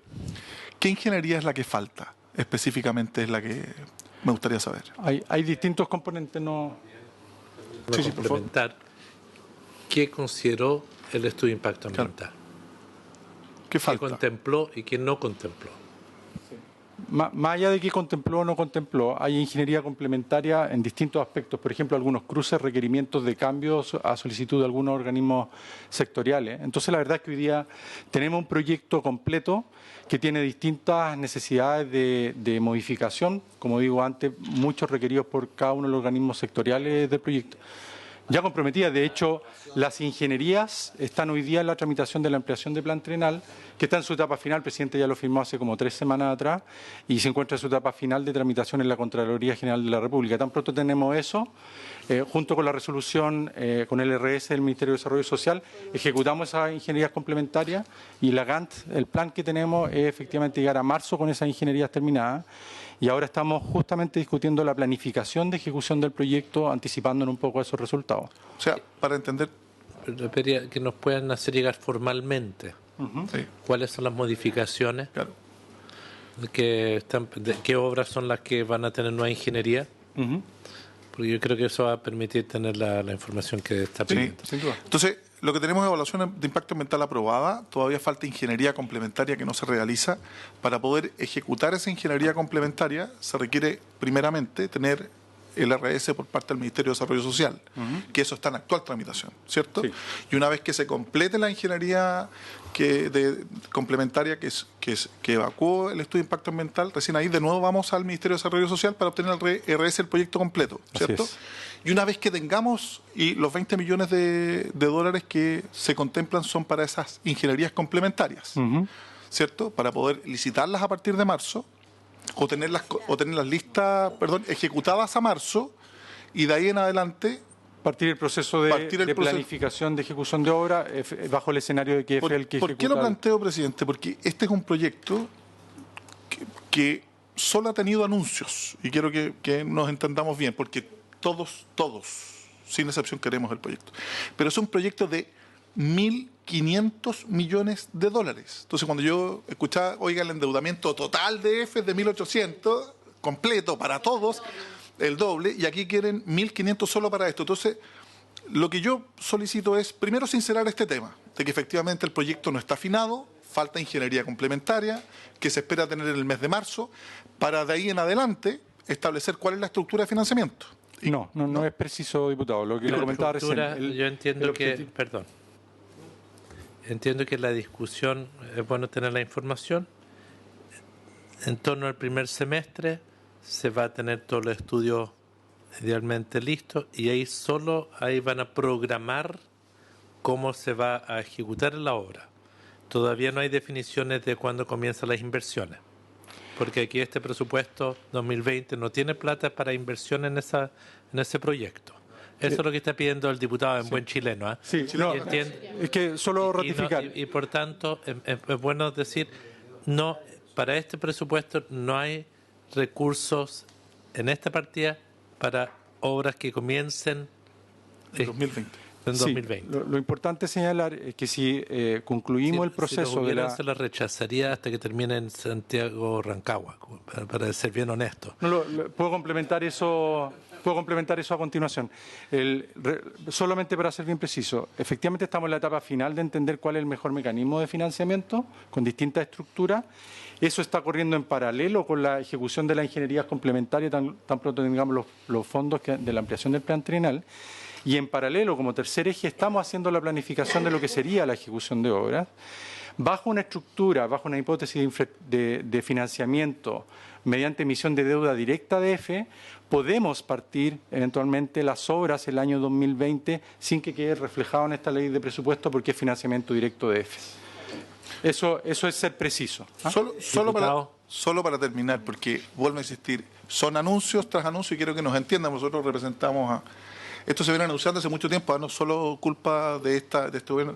Speaker 9: ¿Qué ingeniería es la que falta? Específicamente es la que me gustaría saber.
Speaker 6: Hay distintos componentes, ¿no?
Speaker 4: Para complementar, ¿qué consideró el estudio de impacto ambiental?
Speaker 9: Claro. ¿Qué falta?
Speaker 4: ¿Qué contempló y qué no contempló?
Speaker 6: Más allá de qué contempló o no contempló, hay ingeniería complementaria en distintos aspectos. Por ejemplo, algunos cruces, requerimientos de cambios a solicitud de algunos organismos sectoriales. Entonces, la verdad es que hoy día tenemos un proyecto completo que tiene distintas necesidades de modificación, como digo antes, muchos requeridos por cada uno de los organismos sectoriales del proyecto. Ya comprometidas, de hecho, las ingenierías están hoy día en la tramitación de la ampliación de plan trienal, que está en su etapa final. El presidente ya lo firmó hace como 3 semanas atrás y se encuentra en su etapa final de tramitación en la Contraloría General de la República. Tan pronto tenemos eso, junto con la resolución con el RS del Ministerio de Desarrollo Social, ejecutamos esas ingenierías complementarias y la GANT, el plan que tenemos es efectivamente llegar a marzo con esas ingenierías terminadas. Y ahora estamos justamente discutiendo la planificación de ejecución del proyecto, anticipándonos un poco a esos resultados.
Speaker 9: O sea, para entender...
Speaker 4: Que nos puedan hacer llegar formalmente
Speaker 9: Sí.
Speaker 4: cuáles son las modificaciones,
Speaker 9: Claro.
Speaker 4: qué obras son las que van a tener nueva ingeniería, porque yo creo que eso va a permitir tener la información que está pidiendo.
Speaker 9: Sí, sin duda. Entonces, lo que tenemos es evaluación de impacto ambiental aprobada, todavía falta ingeniería complementaria que no se realiza. Para poder ejecutar esa ingeniería complementaria se requiere primeramente tener el RS por parte del Ministerio de Desarrollo Social, que eso está en actual tramitación, ¿cierto?
Speaker 6: Sí.
Speaker 9: Y una vez que se complete la ingeniería complementaria que evacuó el estudio de impacto ambiental, recién ahí de nuevo vamos al Ministerio de Desarrollo Social para obtener el RS, el proyecto completo, ¿cierto?
Speaker 6: Así es.
Speaker 9: Y una vez que tengamos, y los 20 millones de dólares que se contemplan son para esas ingenierías complementarias, ¿cierto? Para poder licitarlas a partir de marzo, o tenerlas listas, ejecutadas a marzo, y de ahí en adelante
Speaker 6: Partir el proceso de planificación de ejecución de obra bajo el escenario de que es el que ejecuta.
Speaker 9: ¿Por qué lo planteo, presidente? Porque este es un proyecto que solo ha tenido anuncios, y quiero que nos entendamos bien, porque todos, sin excepción, queremos el proyecto. Pero es un proyecto de 1.500 millones de dólares. Entonces, cuando yo escuchaba, oiga, el endeudamiento total de EFE es de 1.800, completo para todos, el doble, y aquí quieren 1.500 solo para esto. Entonces, lo que yo solicito es, primero, sincerar este tema, de que efectivamente el proyecto no está afinado, falta ingeniería complementaria, que se espera tener en el mes de marzo, para de ahí en adelante establecer cuál es la estructura de financiamiento.
Speaker 6: No es preciso, diputado. Lo que comentaba recién.
Speaker 4: Yo entiendo entiendo que la discusión es bueno tener la información. En torno al primer semestre se va a tener todos los estudios idealmente listos y ahí van a programar cómo se va a ejecutar la obra. Todavía no hay definiciones de cuándo comienzan las inversiones, porque aquí este presupuesto 2020 no tiene plata para inversión en ese proyecto. Eso es lo que está pidiendo el diputado en buen chileno.
Speaker 6: Sí, es que solo ratificar.
Speaker 4: Y por tanto, es bueno decir, no, para este presupuesto no hay recursos en esta partida para obras que comiencen
Speaker 9: en 2020.
Speaker 4: En 2020.
Speaker 6: Sí, lo importante es señalar es que si concluimos el proceso
Speaker 4: se la rechazaría hasta que termine en Santiago Rancagua, para ser bien honesto.
Speaker 6: Puedo complementar eso a continuación. Solamente para ser bien preciso, efectivamente estamos en la etapa final de entender cuál es el mejor mecanismo de financiamiento con distintas estructuras. Eso está corriendo en paralelo con la ejecución de las ingenierías complementarias tan pronto tengamos los fondos de la ampliación del plan trienal. Y en paralelo, como tercer eje, estamos haciendo la planificación de lo que sería la ejecución de obras. Bajo una estructura, bajo una hipótesis de financiamiento mediante emisión de deuda directa de EFE, podemos partir eventualmente las obras el año 2020 sin que quede reflejado en esta ley de presupuesto porque es financiamiento directo de EFE. Eso es ser preciso.
Speaker 9: Solo para terminar, porque vuelvo a insistir, son anuncios tras anuncios y quiero que nos entiendan, nosotros representamos a... Esto se viene anunciando hace mucho tiempo, no solo culpa de este gobierno,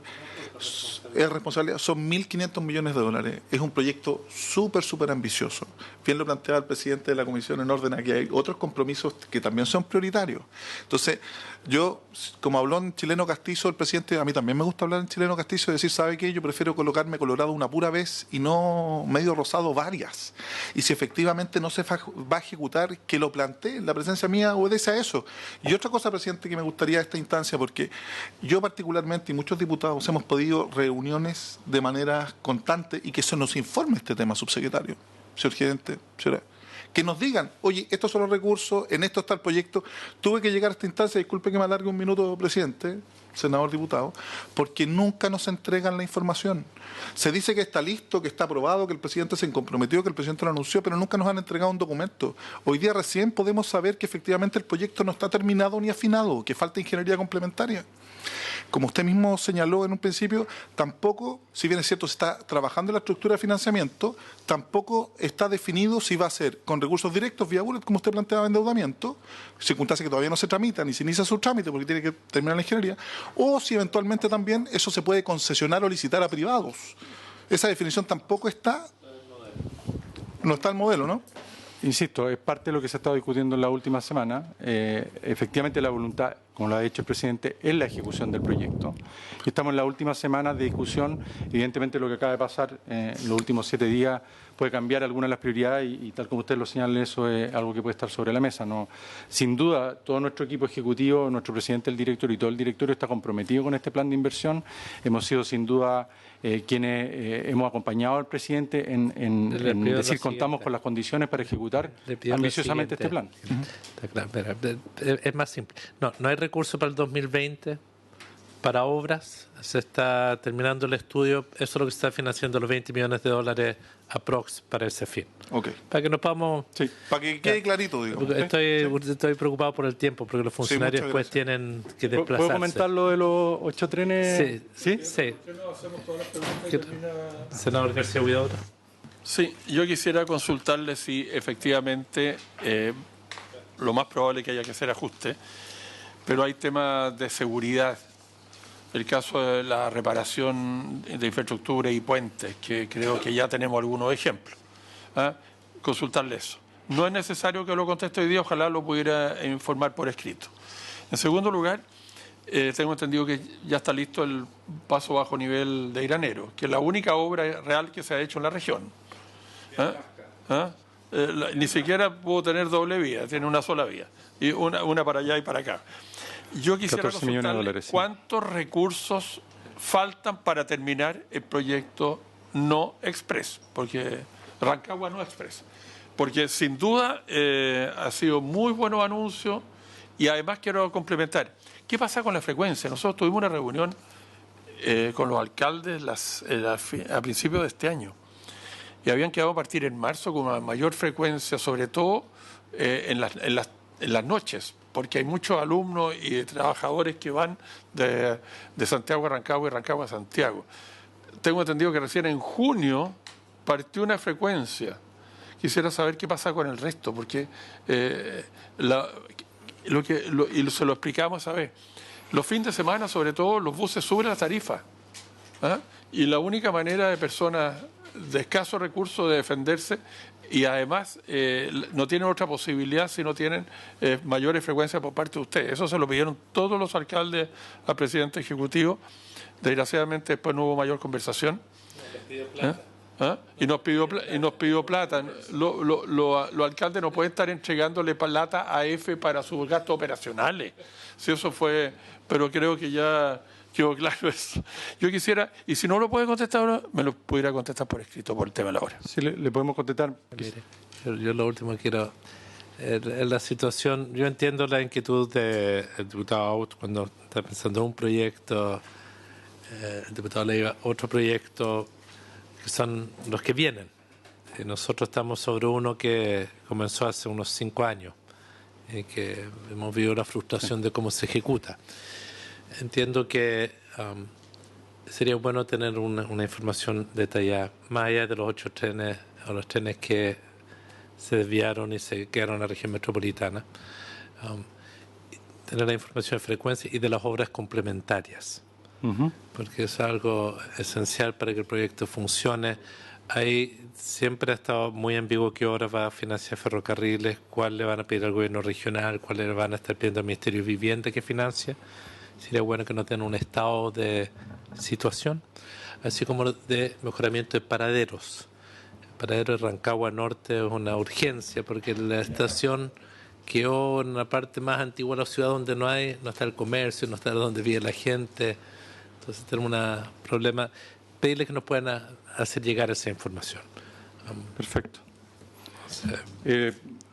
Speaker 9: es responsabilidad, son 1.500 millones de dólares. Es un proyecto súper ambicioso. Bien lo planteaba el presidente de la Comisión en orden a que hay otros compromisos que también son prioritarios. Entonces, yo, como habló en chileno castizo el presidente, a mí también me gusta hablar en chileno castizo y decir, ¿sabe qué? Yo prefiero colocarme colorado una pura vez y no medio rosado varias. Y si efectivamente no se va a ejecutar, que lo plantee. La presencia mía obedece a eso. Y otra cosa, presidente, que me gustaría a esta instancia, porque yo particularmente y muchos diputados hemos podido reuniones de manera constante y que se nos informe este tema, subsecretario, señor gerente, señora. Que nos digan, oye, estos son los recursos, en esto está el proyecto. Tuve que llegar a esta instancia, disculpe que me alargue un minuto, presidente, senador, diputado, porque nunca nos entregan la información. Se dice que está listo, que está aprobado, que el presidente se comprometió, que el presidente lo anunció, pero nunca nos han entregado un documento. Hoy día recién podemos saber que efectivamente el proyecto no está terminado ni afinado, que falta ingeniería complementaria. Como usted mismo señaló en un principio, tampoco, si bien es cierto, se está trabajando en la estructura de financiamiento, tampoco está definido si va a ser con recursos directos, vía bullet, como usted planteaba, endeudamiento, circunstancia que todavía no se tramita ni se inicia su trámite porque tiene que terminar la ingeniería, o si eventualmente también eso se puede concesionar o licitar a privados. Esa definición tampoco está, no está el modelo, ¿no?
Speaker 6: Insisto, es parte de lo que se ha estado discutiendo en la última semana. Efectivamente, la voluntad, como lo ha dicho el presidente, es la ejecución del proyecto. Y estamos en la última semana de discusión. Evidentemente, lo que acaba de pasar en los últimos 7 días puede cambiar algunas de las prioridades y tal como usted lo señala, eso es algo que puede estar sobre la mesa. ¿No? Sin duda, todo nuestro equipo ejecutivo, nuestro presidente, el director y todo el directorio está comprometido con este plan de inversión. Hemos sido, sin duda, quienes hemos acompañado al presidente en decir contamos con las condiciones para ejecutar ambiciosamente este plan.
Speaker 4: Está claro, es más simple. No hay recursos para el 2020 para obras. Se está terminando el estudio. Eso es lo que se está financiando, los 20 millones de dólares aprox para ese fin.
Speaker 9: Okay.
Speaker 4: Para que nos podamos...
Speaker 9: Sí, para que quede clarito, digo.
Speaker 4: Estoy preocupado por el tiempo, porque los funcionarios después tienen que desplazarse.
Speaker 6: ¿Puedo comentar lo de los 8 trenes?
Speaker 4: Sí. Senador García Huidobro.
Speaker 3: Sí, yo quisiera consultarle si efectivamente lo más probable es que haya que hacer ajustes, pero hay temas de seguridad. El caso de la reparación de infraestructura y puentes, que creo que ya tenemos algunos ejemplos. Consultarle eso. No es necesario que lo conteste hoy día, ojalá lo pudiera informar por escrito. En segundo lugar, tengo entendido que ya está listo el paso bajo nivel de Granero, que es la única obra real que se ha hecho en la región. Ni siquiera pudo tener doble vía, tiene una sola vía, y una para allá y para acá. Yo quisiera consultarle cuántos recursos faltan para terminar el proyecto no express, porque Rancagua no express, porque sin duda ha sido muy buenos anuncios y además quiero complementar. ¿Qué pasa con la frecuencia? Nosotros tuvimos una reunión con los alcaldes a principios de este año y habían quedado a partir en marzo con una mayor frecuencia, sobre todo en las noches, porque hay muchos alumnos y trabajadores que van de Santiago a Rancagua y Rancagua a Santiago. Tengo entendido que recién en junio partió una frecuencia. Quisiera saber qué pasa con el resto, porque y se lo explicamos a ver. Los fines de semana, sobre todo, los buses suben las tarifas. Y la única manera de personas de escasos recursos de defenderse, y además no tienen otra posibilidad si no tienen mayores frecuencias por parte de ustedes. Eso se lo pidieron todos los alcaldes al presidente ejecutivo. Desgraciadamente después no hubo mayor conversación. Y nos pidió plata. Los alcaldes no pueden estar entregándole plata a EFE para sus gastos operacionales. Si eso fue, pero creo que ya quedó claro eso. Yo quisiera, y si no lo puede contestar ahora, me lo pudiera contestar por escrito por el tema de la hora.
Speaker 6: Sí, le podemos contestar.
Speaker 4: Mire, yo lo último quiero la situación, yo entiendo la inquietud del diputado Out cuando está pensando en un proyecto, el diputado Leiva otro proyecto, que son los que vienen. Nosotros estamos sobre uno que comenzó hace unos 5 años y que hemos visto la frustración de cómo se ejecuta. Entiendo que sería bueno tener una información detallada, más allá de los 8 trenes o los trenes que se desviaron y se quedaron en la región metropolitana. Tener la información de frecuencia y de las obras complementarias, porque es algo esencial para que el proyecto funcione. Ahí siempre ha estado muy ambiguo qué obras va a financiar Ferrocarriles, cuál le van a pedir al gobierno regional, cuáles le van a estar pidiendo al Ministerio de Vivienda que financia. Sería bueno que nos den un estado de situación, así como de mejoramiento de paraderos. El paradero de Rancagua Norte es una urgencia porque la estación quedó en la parte más antigua de la ciudad donde no está el comercio, no está donde vive la gente. Entonces tenemos un problema. Pedirles que nos puedan hacer llegar esa información.
Speaker 6: Perfecto.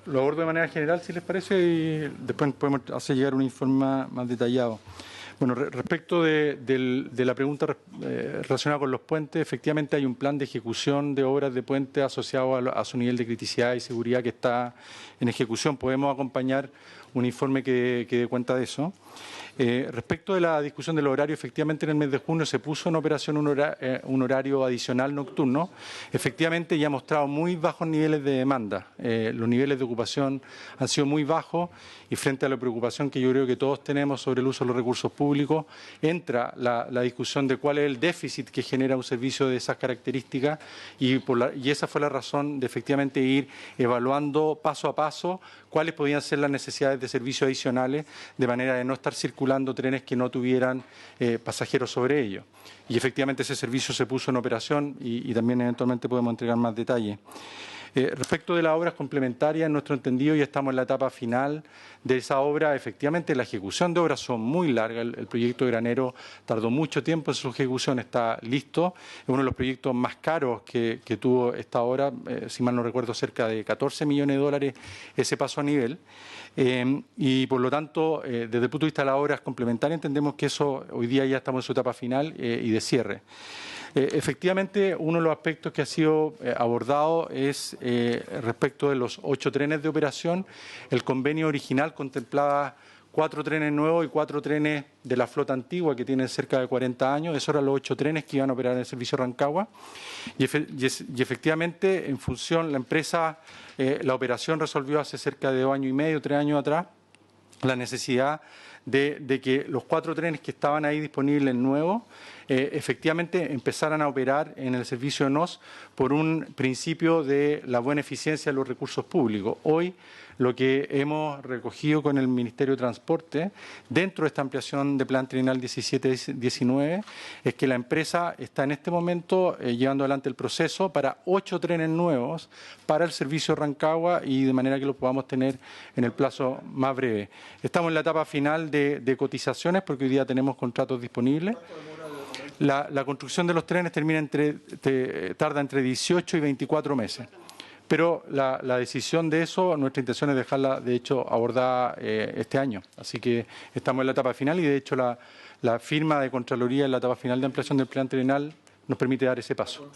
Speaker 6: Lo abordo de manera general, si les parece, y después podemos hacer llegar un informe más detallado. Bueno, respecto de la pregunta relacionada con los puentes, efectivamente hay un plan de ejecución de obras de puente asociado a su nivel de criticidad y seguridad que está en ejecución. Podemos acompañar un informe que dé cuenta de eso. Respecto de la discusión del horario, efectivamente en el mes de junio se puso en operación un horario adicional nocturno, efectivamente ya ha mostrado muy bajos niveles de demanda. Los niveles de ocupación han sido muy bajos y frente a la preocupación que yo creo que todos tenemos sobre el uso de los recursos públicos, entra la discusión de cuál es el déficit que genera un servicio de esas características y esa fue la razón de efectivamente ir evaluando paso a paso cuáles podían ser las necesidades de servicios adicionales de manera de no estar circulando trenes que no tuvieran pasajeros sobre ellos. Y efectivamente ese servicio se puso en operación y también eventualmente podemos entregar más detalles. Respecto de las obras complementarias, en nuestro entendido ya estamos en la etapa final de esa obra. Efectivamente, la ejecución de obras son muy largas. El proyecto de Granero tardó mucho tiempo en su ejecución, está listo. Es uno de los proyectos más caros que tuvo esta obra, si mal no recuerdo, cerca de 14 millones de dólares ese paso a nivel. Y por lo tanto, desde el punto de vista de las obras complementarias, entendemos que eso hoy día ya estamos en su etapa final y de cierre. Efectivamente, uno de los aspectos que ha sido abordado es respecto de los 8 trenes de operación. El convenio original contemplaba 4 trenes nuevos y 4 trenes de la flota antigua que tienen cerca de 40 años. Esos eran los 8 trenes que iban a operar en el servicio Rancagua. Y efectivamente, en función, la empresa, la operación resolvió hace cerca de 2 años y medio, 3 años atrás, la necesidad de que los 4 trenes que estaban ahí disponibles nuevos efectivamente empezaran a operar en el servicio de NOS por un principio de la buena eficiencia de los recursos públicos. Hoy lo que hemos recogido con el Ministerio de Transporte dentro de esta ampliación de plan trienal 17-19 es que la empresa está en este momento llevando adelante el proceso para 8 trenes nuevos para el servicio Rancagua y de manera que lo podamos tener en el plazo más breve. Estamos en la etapa final de cotizaciones porque hoy día tenemos contratos disponibles. La construcción de los trenes tarda entre 18 y 24 meses. Pero la decisión de eso, nuestra intención es dejarla, de hecho, abordada este año. Así que estamos en la etapa final y, de hecho, la firma de Contraloría en la etapa final de ampliación del plan trienal nos permite dar ese paso.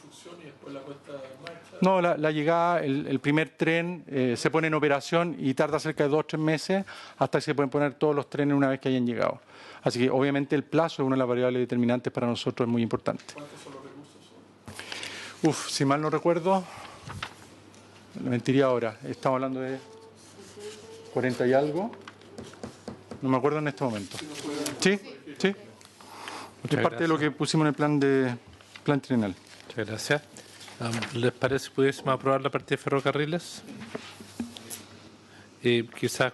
Speaker 6: No, la llegada, el primer tren se pone en operación y tarda cerca de 2 o 3 meses hasta que se pueden poner todos los trenes una vez que hayan llegado. Así que, obviamente, el plazo es una de las variables determinantes para nosotros, es muy importante.
Speaker 3: ¿Cuántos son los recursos?
Speaker 6: Si mal no recuerdo, me mentiría ahora, estamos hablando de 40 y algo, no me acuerdo en este momento. Sí. Es parte de lo que pusimos en el plan trienal.
Speaker 4: Muchas gracias. ¿Les parece que pudiésemos aprobar la partida de ferrocarriles? Y quizás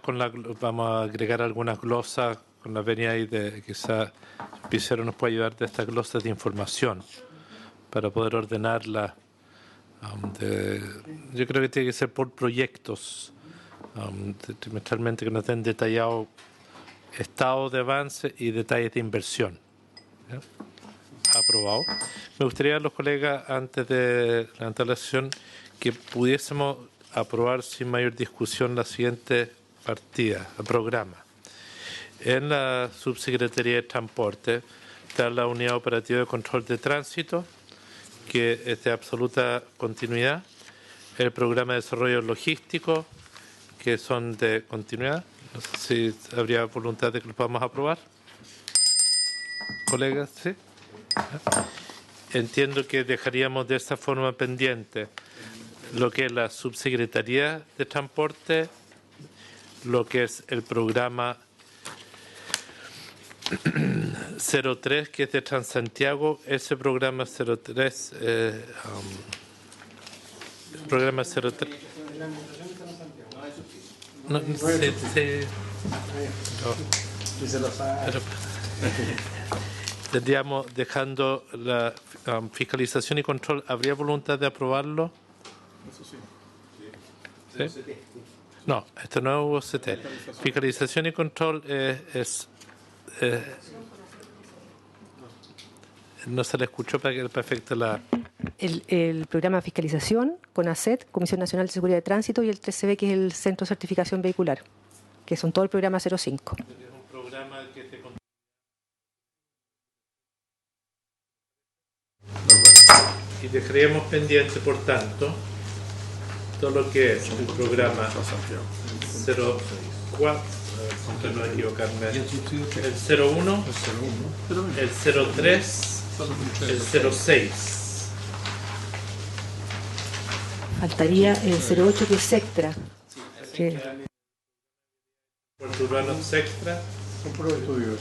Speaker 4: vamos a agregar algunas glosas con la venia ahí de quizás Pizarro nos puede ayudar de estas glosas de información para poder ordenarla. Yo creo que tiene que ser por proyectos, trimestralmente, que nos den detallado estado de avance y detalles de inversión. ¿Ya? Aprobado. Me gustaría a los colegas, antes de levantar la sesión, que pudiésemos aprobar sin mayor discusión la siguiente partida, el programa. En la Subsecretaría de Transporte está la Unidad Operativa de Control de Tránsito, que es de absoluta continuidad, el Programa de Desarrollo Logístico, que son de continuidad. No sé si habría voluntad de que lo podamos aprobar. Colegas, ¿sí? Entiendo que dejaríamos de esa forma pendiente lo que es la Subsecretaría de Transporte, lo que es el programa 03, que es de Transantiago. Ese programa 03, programa 03. No, tendríamos dejando la fiscalización y control. ¿Habría voluntad de aprobarlo? ¿Sí? No, esto no es UCT. Fiscalización y control no se le escuchó para que el perfecto la...
Speaker 10: El programa de fiscalización, CONACET, Comisión Nacional de Seguridad de Tránsito, y el 3CB, que es el Centro de Certificación Vehicular, que son todo el programa 05.
Speaker 4: Es un programa que te... Y dejaríamos pendiente, por tanto, todo lo que es el programa 04, para no equivocarme, el 01, el 03, el 06.
Speaker 10: Faltaría el 08, que es Sectra.
Speaker 4: Puerto Urbano Extra.
Speaker 3: Son puros estudios.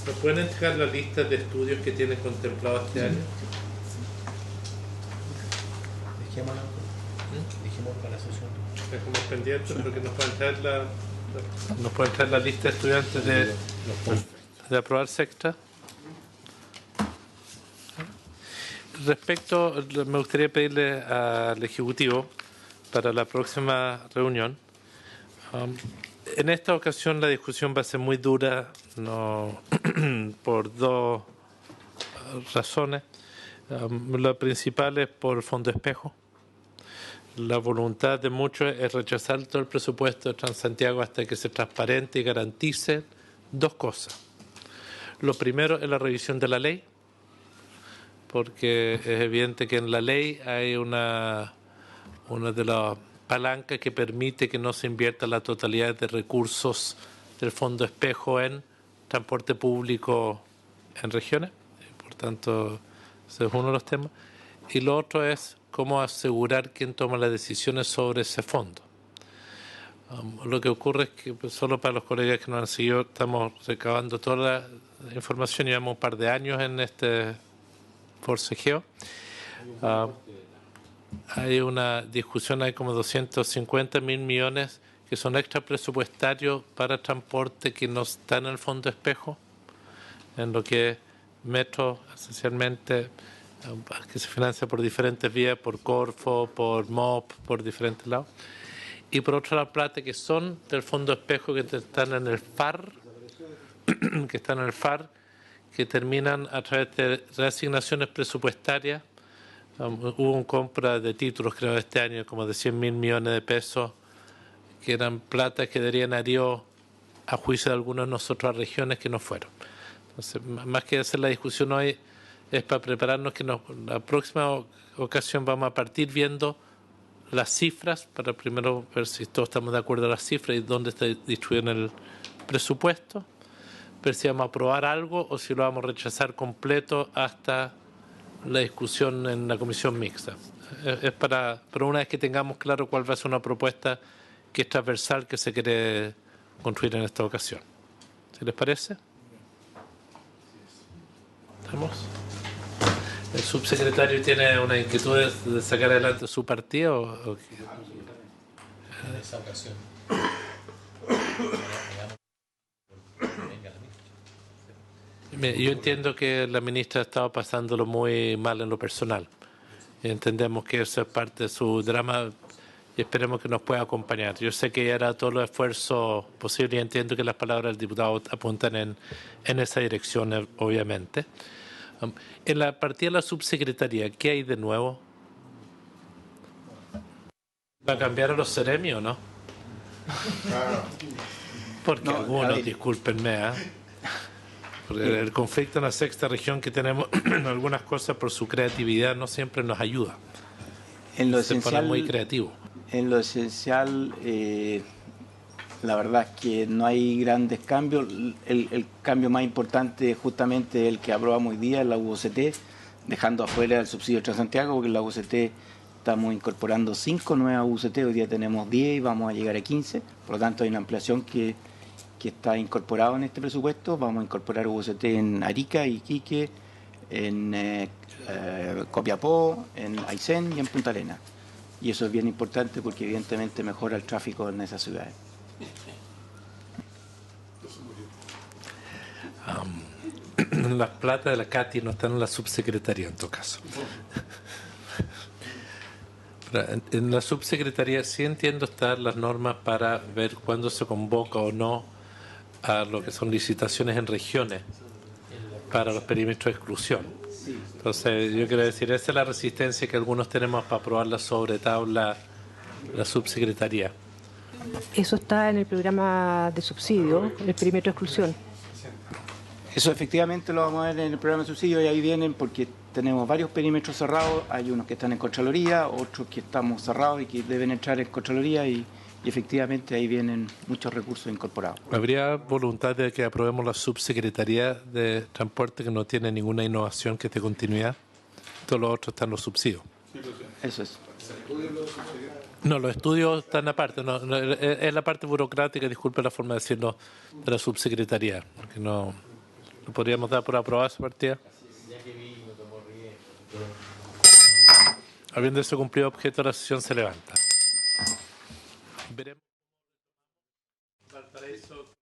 Speaker 4: ¿Nos pueden entregar la lista de estudios que tienen contemplado este año?
Speaker 1: Dijimos para la sesión.
Speaker 4: Dejemos pendiente, pero que nos pueden traer la lista de estudiantes de aprobar Sectra. Respecto, me gustaría pedirle al Ejecutivo para la próxima reunión. En esta ocasión la discusión va a ser muy dura, no, por dos razones. La principal es por el Fondo Espejo. La voluntad de muchos es rechazar todo el presupuesto de Transantiago hasta que se transparente y garantice dos cosas. Lo primero es la revisión de la ley, porque es evidente que en la ley hay una de las palancas que permite que no se invierta la totalidad de recursos del Fondo Espejo en transporte público en regiones. Por tanto, ese es uno de los temas. Y lo otro es cómo asegurar quién toma las decisiones sobre ese fondo. Lo que ocurre es que, pues, solo para los colegas que nos han seguido, estamos recabando toda la información. Llevamos un par de años en este forcejeo. Hay una discusión, hay como 250.000 millones que son extra presupuestarios para transporte que no están en el Fondo Espejo, en lo que es metro, esencialmente, que se financia por diferentes vías, por Corfo, por MOP, por diferentes lados. Y por otro lado, plata que son del Fondo Espejo, que están en el FAR, que terminan a través de reasignaciones presupuestarias. Hubo una compra de títulos, creo, este año, como de 100.000 millones de pesos, que eran plata que deberían ir a juicio de algunos de nosotros a regiones que no fueron. Entonces, más que hacer la discusión hoy, es para prepararnos que la próxima ocasión vamos a partir viendo las cifras, para primero ver si todos estamos de acuerdo a las cifras y dónde está distribuido en el presupuesto, ver si vamos a aprobar algo o si lo vamos a rechazar completo hasta la discusión en la comisión mixta. Pero una vez que tengamos claro cuál va a ser una propuesta que es transversal que se quiere construir en esta ocasión. ¿Se les parece? ¿Estamos? ¿El subsecretario tiene una inquietud de sacar adelante su partido?
Speaker 1: En esa ocasión.
Speaker 4: Yo entiendo que la ministra ha estado pasándolo muy mal en lo personal. Entendemos que eso es parte de su drama y esperemos que nos pueda acompañar. Yo sé que ella hará todos los esfuerzos posibles y entiendo que las palabras del diputado apuntan en esa dirección, obviamente. En la partida de la subsecretaría, ¿qué hay de nuevo? ¿Va a cambiar a los Ceremi o no? Porque
Speaker 8: No,
Speaker 4: algunos, discúlpenme, porque el conflicto en la sexta región que tenemos en algunas cosas por su creatividad no siempre nos ayuda.
Speaker 8: En lo
Speaker 4: Se pone muy creativo.
Speaker 8: En lo esencial, la verdad es que no hay grandes cambios. El cambio más importante es justamente el que aprobamos hoy día en la UOCT, dejando afuera el subsidio de Transantiago, porque en la UOCT estamos incorporando 5 nuevas UOCT, hoy día tenemos 10 y vamos a llegar a 15, por lo tanto hay una ampliación que está incorporada en este presupuesto. Vamos a incorporar UOCT en Arica, Iquique, en Copiapó, en Aysén y en Punta Arenas. Y eso es bien importante porque evidentemente mejora el tráfico en esas ciudades.
Speaker 4: Las plata de la CATI no están en la subsecretaría en todo caso. En la subsecretaría sí entiendo estar las normas para ver cuándo se convoca o no a lo que son licitaciones en regiones para los perímetros de exclusión. Entonces yo quiero decir, esa es la resistencia que algunos tenemos para aprobarla sobre tabla la subsecretaría.
Speaker 10: Eso está en el programa de subsidio, el perímetro de exclusión.
Speaker 8: Eso efectivamente lo vamos a ver en el programa de subsidio y ahí vienen porque tenemos varios perímetros cerrados, hay unos que están en Contraloría, otros que estamos cerrados y que deben entrar en Contraloría y efectivamente ahí vienen muchos recursos incorporados.
Speaker 4: ¿Habría voluntad de que aprobemos la subsecretaría de transporte que no tiene ninguna innovación que esté continuidad? Todos los otros están los subsidios.
Speaker 8: Eso es.
Speaker 4: No, los estudios están aparte, es la parte burocrática, disculpe la forma de decirlo, de la subsecretaría, que no podríamos dar por aprobada esa partida. Habiendo eso cumplido objeto, la sesión se levanta. Veremos. Valparaíso